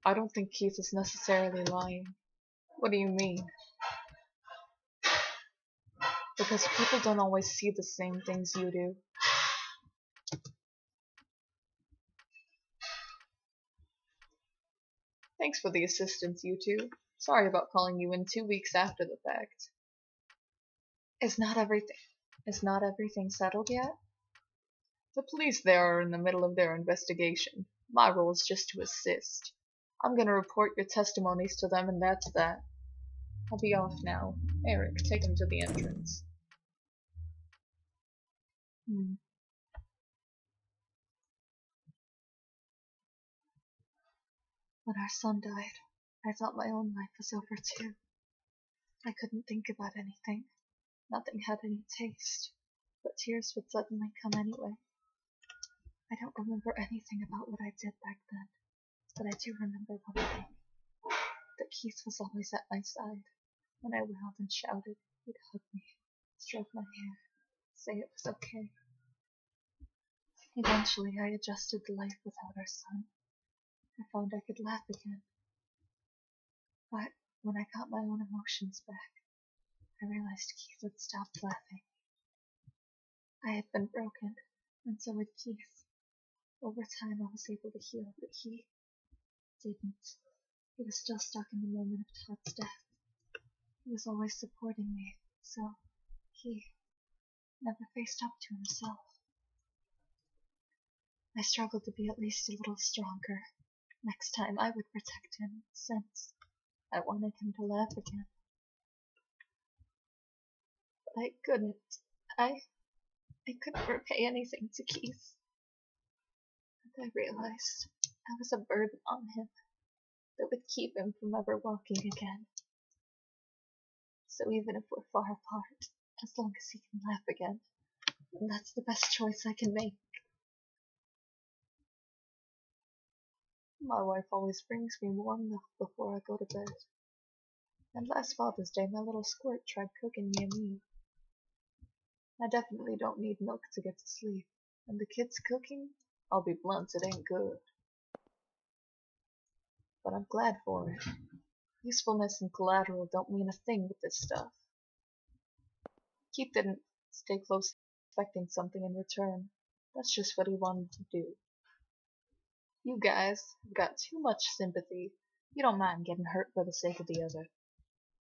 I don't think Keith is necessarily lying. What do you mean? Because people don't always see the same things you do. Thanks for the assistance, you two. Sorry about calling you in 2 weeks after the fact. Is not everything settled yet? The police there are in the middle of their investigation. My role is just to assist. I'm gonna report your testimonies to them and that's that. I'll be off now. Eric, take him to the entrance. When our son died, I thought my own life was over too. I couldn't think about anything. Nothing had any taste. but tears would suddenly come anyway. I don't remember anything about what I did back then, but I do remember one thing, that Keith was always at my side. When I wailed and shouted, he'd hug me, stroke my hair, say it was okay. Eventually, I adjusted to life without our son. I found I could laugh again. But when I got my own emotions back, I realized Keith had stopped laughing. I had been broken, and so had Keith. Over time, I was able to heal, but he didn't. He was still stuck in the moment of Todd's death. He was always supporting me, so he never faced up to himself. I struggled to be at least a little stronger. Next time I would protect him, since I wanted him to laugh again. But I couldn't. I couldn't repay anything to Keith. And I realized I was a burden on him that would keep him from ever walking again. So even if we're far apart, as long as he can laugh again, then that's the best choice I can make. My wife always brings me warm milk before I go to bed. And last Father's Day, my little squirt tried cooking me a meal. I definitely don't need milk to get to sleep. And the kids' cooking, I'll be blunt, it ain't good. But I'm glad for it. Usefulness and collateral don't mean a thing with this stuff. Keith didn't stay close expecting something in return. That's just what he wanted to do. You guys have got too much sympathy. You don't mind getting hurt for the sake of the other.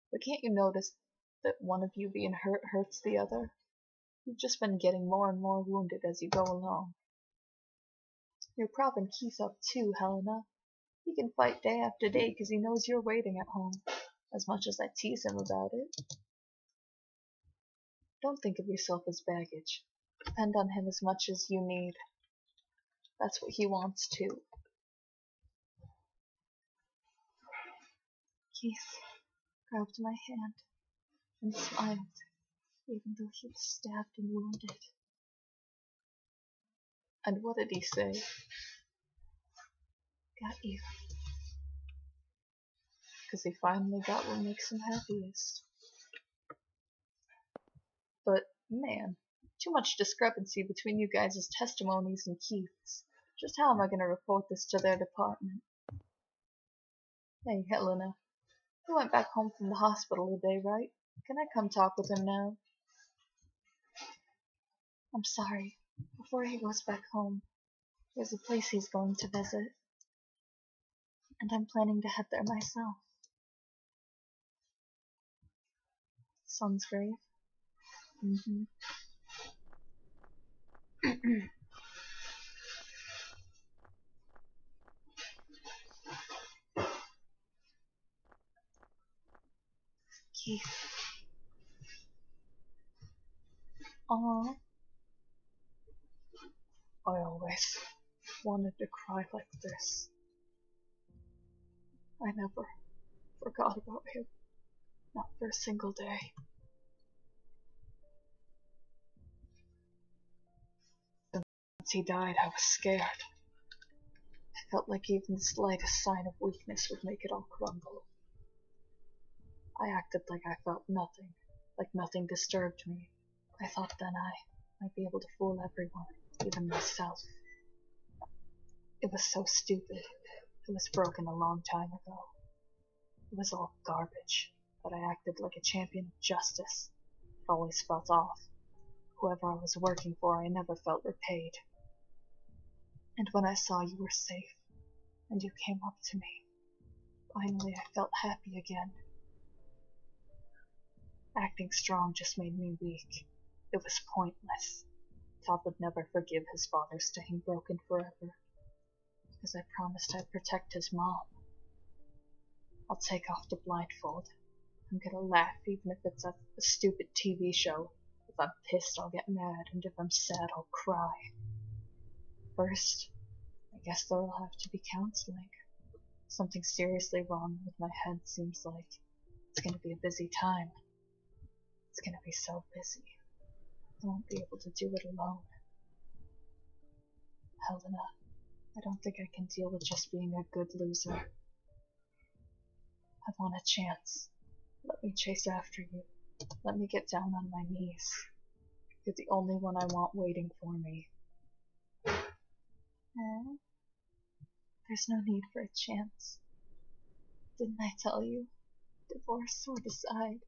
But can't you notice that one of you being hurt hurts the other? You've just been getting more and more wounded as you go along. You're propping Keith up too, Helena. He can fight day after day because he knows you're waiting at home, as much as I tease him about it. Don't think of yourself as baggage. Depend on him as much as you need. That's what he wants too. Keith grabbed my hand and smiled, even though he was stabbed and wounded. And what did he say? Got you. Because he finally got what makes him happiest. But, man, too much discrepancy between you guys' testimonies and Keith's. Just how am I going to report this to their department? Hey, Helena. He went back home from the hospital today, right? Can I come talk with him now? I'm sorry. Before he goes back home, there's a place he's going to visit. And I'm planning to head there myself. Son's grave? Mm-hmm. Keith. Aww. I always wanted to cry like this. I never forgot about him. Not for a single day. Once he died, I was scared. I felt like even the slightest sign of weakness would make it all crumble. I acted like I felt nothing, like nothing disturbed me. I thought then I might be able to fool everyone, even myself. It was so stupid. It was broken a long time ago. It was all garbage, but I acted like a champion of justice. It always felt off. Whoever I was working for, I never felt repaid. And when I saw you were safe, and you came up to me, finally I felt happy again. Acting strong just made me weak. It was pointless. Todd would never forgive his father staying broken forever, because I promised I'd protect his mom. I'll take off the blindfold. I'm gonna laugh even if it's at a stupid TV show. If I'm pissed, I'll get mad, and if I'm sad, I'll cry. First, I guess there'll have to be counseling. Something seriously wrong with my head seems like. It's gonna be a busy time. It's gonna be so busy. I won't be able to do it alone. Helena, I don't think I can deal with just being a good loser. I want a chance. Let me chase after you. Let me get down on my knees. You're the only one I want waiting for me. There's no need for a chance. Didn't I tell you? Divorce or decide?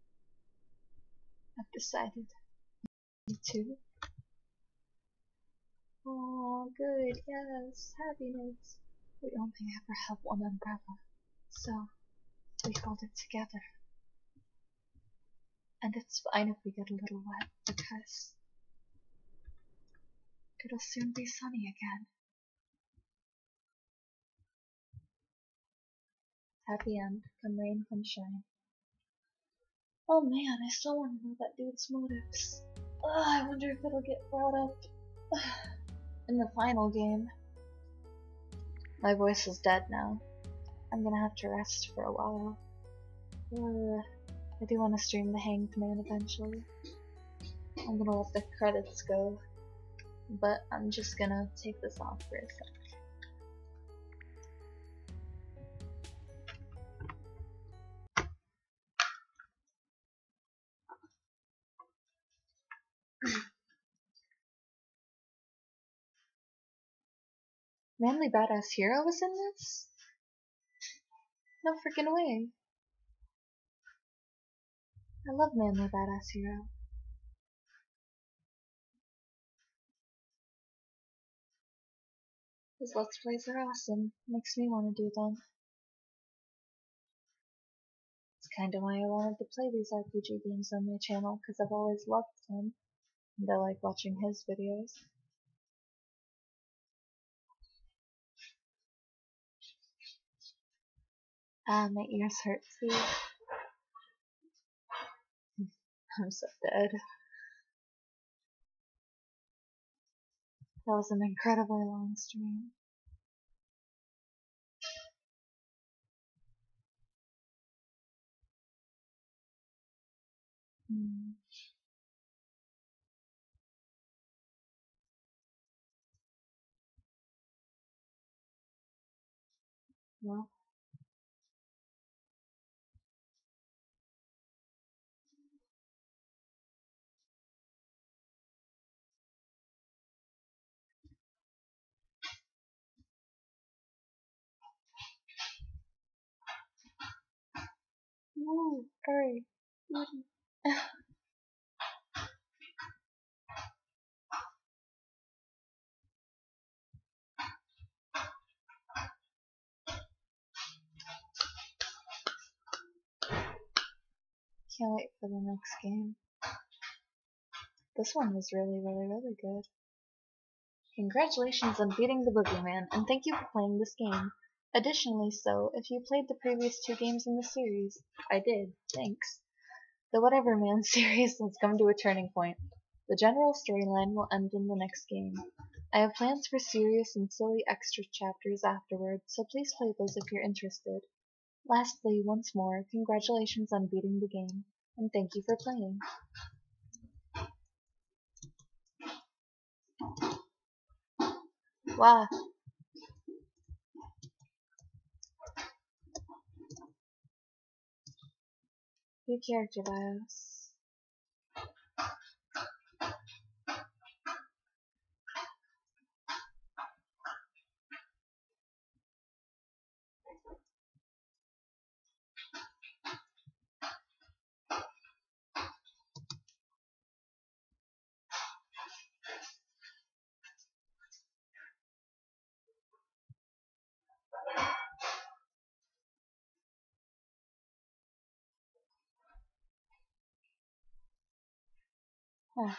I've decided. You too? Oh, good, yes, happiness. We only ever have one umbrella, so we hold it together. And it's fine if we get a little wet, because it'll soon be sunny again. Happy end, come rain, come shine. Oh man, I still want to know that dude's motives. I wonder if it'll get brought up in the final game. My voice is dead now. I'm gonna have to rest for a while. I do want to stream the Hanged Man eventually. I'm gonna let the credits go, but I'm just gonna take this off for a sec. Manly Badass Hero was in this? No freaking way. I love Manly Badass Hero. His Let's Plays are awesome. Makes me want to do them. It's kinda why I wanted to play these RPG games on my channel, because I've always loved them, and I like watching his videos. My ears hurt too. I'm so dead. That was an incredibly long stream. Well, woo, hurry. Can't wait for the next game. This one was really good. Congratulations on beating the Boogeyman, and thank you for playing this game. Additionally, if you played the previous 2 games in the series, I did, thanks. The Whatever Man series has come to a turning point. The general storyline will end in the next game. I have plans for serious and silly extra chapters afterwards, so please play those if you're interested. Lastly, once more, congratulations on beating the game, and thank you for playing. Wow. New character bios. Huh.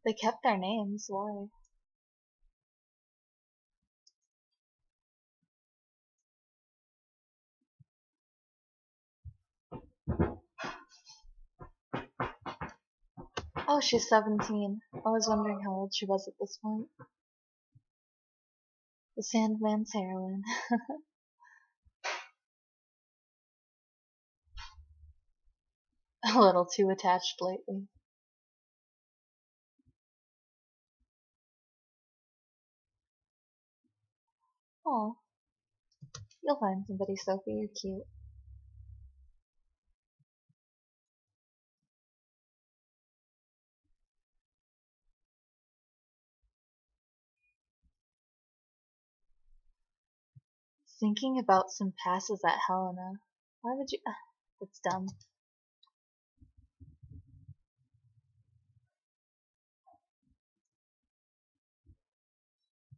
They kept their names, why? Oh, she's 17. I was wondering how old she was at this point. The Sandman's heroine. A little too attached lately. Oh, you'll find somebody, Sophie. You're cute. Thinking about some passes at Helena. Why would you? That's dumb.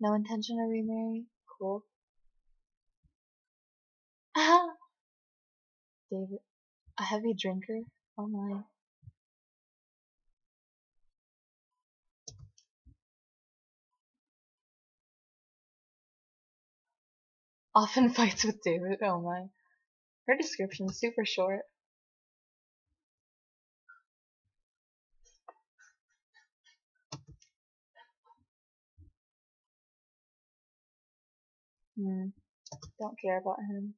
No intention to remarry? Cool. David, a heavy drinker? Oh my. Often fights with David? Oh my. Her description's super short. Don't care about him.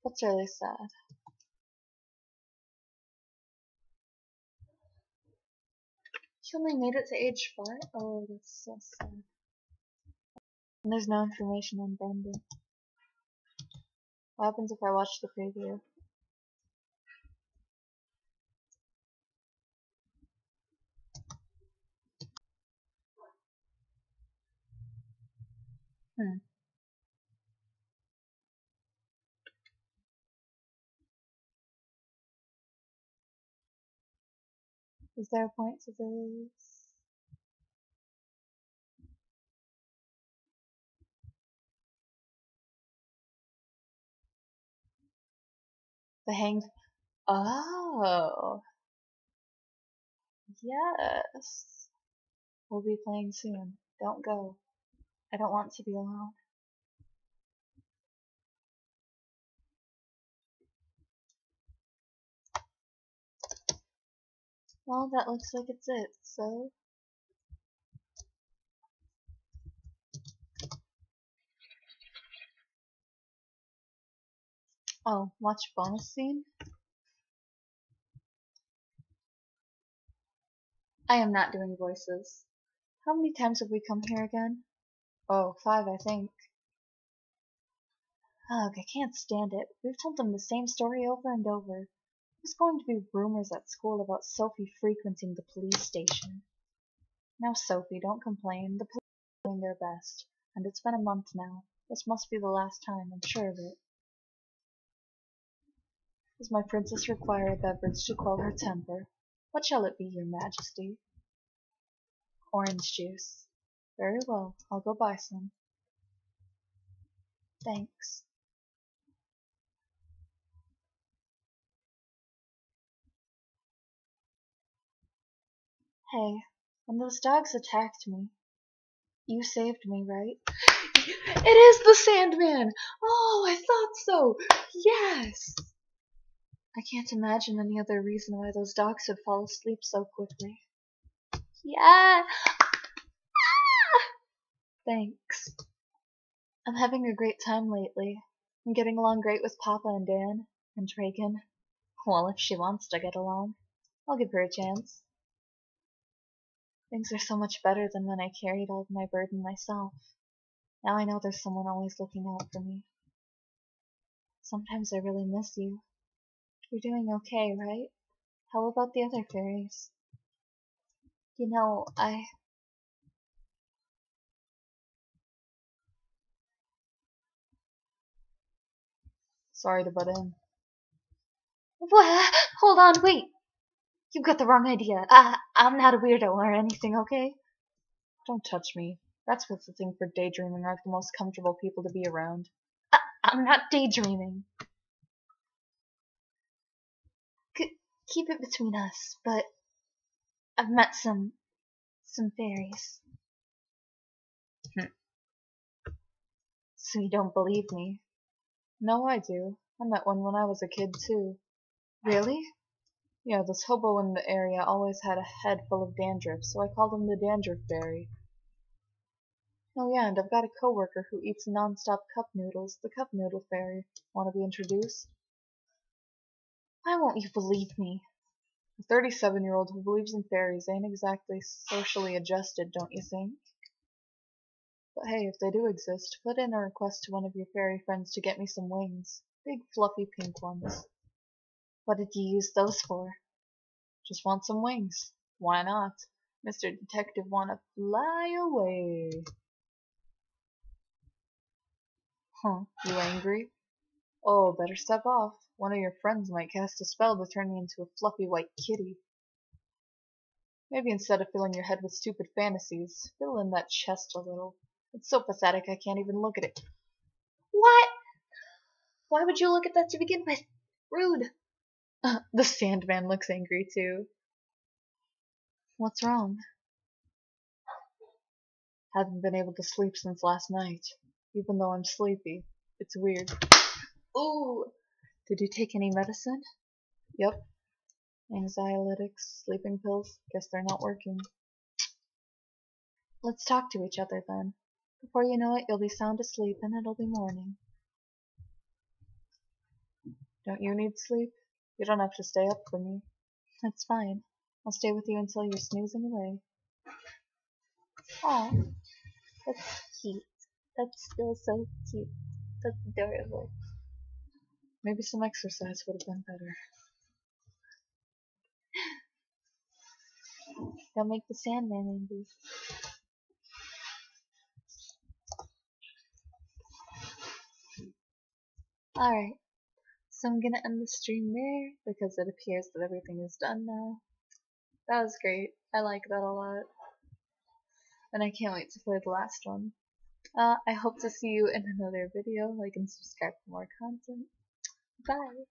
That's really sad. She only made it to age 4? Oh, that's so sad. And there's no information on Brendan. What happens if I watch the preview? Is there a point to this? The hanged. Oh, yes. We'll be playing soon. Don't go. I don't want to be alone. Well, that looks like it's it, so. Oh, watch bonus scene? I am not doing voices. How many times have we come here again? Oh, 5, I think. Ugh, I can't stand it. We've told them the same story over and over. There's going to be rumors at school about Sophie frequenting the police station. Now, Sophie, don't complain. The police are doing their best, and it's been a month now. This must be the last time, I'm sure of it. Does my princess require a beverage to quell her temper? What shall it be, your majesty? Orange juice. Very well, I'll go buy some. Thanks. Hey, when those dogs attacked me, you saved me, right? It is the Sandman! Oh, I thought so! Yes! I can't imagine any other reason why those dogs would fall asleep so quickly. Yeah! Thanks. I'm having a great time lately. I'm getting along great with Papa and Dan, and Draken. Well, if she wants to get along, I'll give her a chance. Things are so much better than when I carried all of my burden myself. Now I know there's someone always looking out for me. Sometimes I really miss you. You're doing okay, right? How about the other fairies? You know, Sorry to butt in. What? Hold on, wait! You've got the wrong idea. I'm not a weirdo or anything, okay? Don't touch me. Rats with the thing for daydreaming aren't the most comfortable people to be around. I'm not daydreaming. Keep it between us, but I've met some fairies. So you don't believe me? No, I do. I met one when I was a kid, too. Really? Yeah, this hobo in the area always had a head full of dandruff, so I called him the Dandruff Fairy. Oh yeah, and I've got a coworker who eats non-stop cup noodles, the Cup Noodle Fairy. Want to be introduced? Why won't you believe me? A 37-year-old who believes in fairies ain't exactly socially adjusted, don't you think? But hey, if they do exist, put in a request to one of your fairy friends to get me some wings. Big fluffy pink ones. What did you use those for? Just want some wings. Why not? Mr. Detective wanna fly away. Huh, you angry? Oh, better step off. One of your friends might cast a spell to turn me into a fluffy white kitty. Maybe instead of filling your head with stupid fantasies, fill in that chest a little. It's so pathetic I can't even look at it. What? Why would you look at that to begin with? Rude. The Sandman looks angry too. What's wrong? Haven't been able to sleep since last night, even though I'm sleepy. It's weird. Ooh! Did you take any medicine? Yep. Anxiolytics, sleeping pills. Guess they're not working. Let's talk to each other then. Before you know it, you'll be sound asleep and it'll be morning. Don't you need sleep? You don't have to stay up for me. That's fine. I'll stay with you until you're snoozing away. Aw, that's cute. That's still so cute. That's adorable. Maybe some exercise would have been better. Don't make the Sandman angry. Alright, so I'm gonna end the stream there because it appears that everything is done now. That was great. I like that a lot. And I can't wait to play the last one. I hope to see you in another video. Like and subscribe for more content. Bye!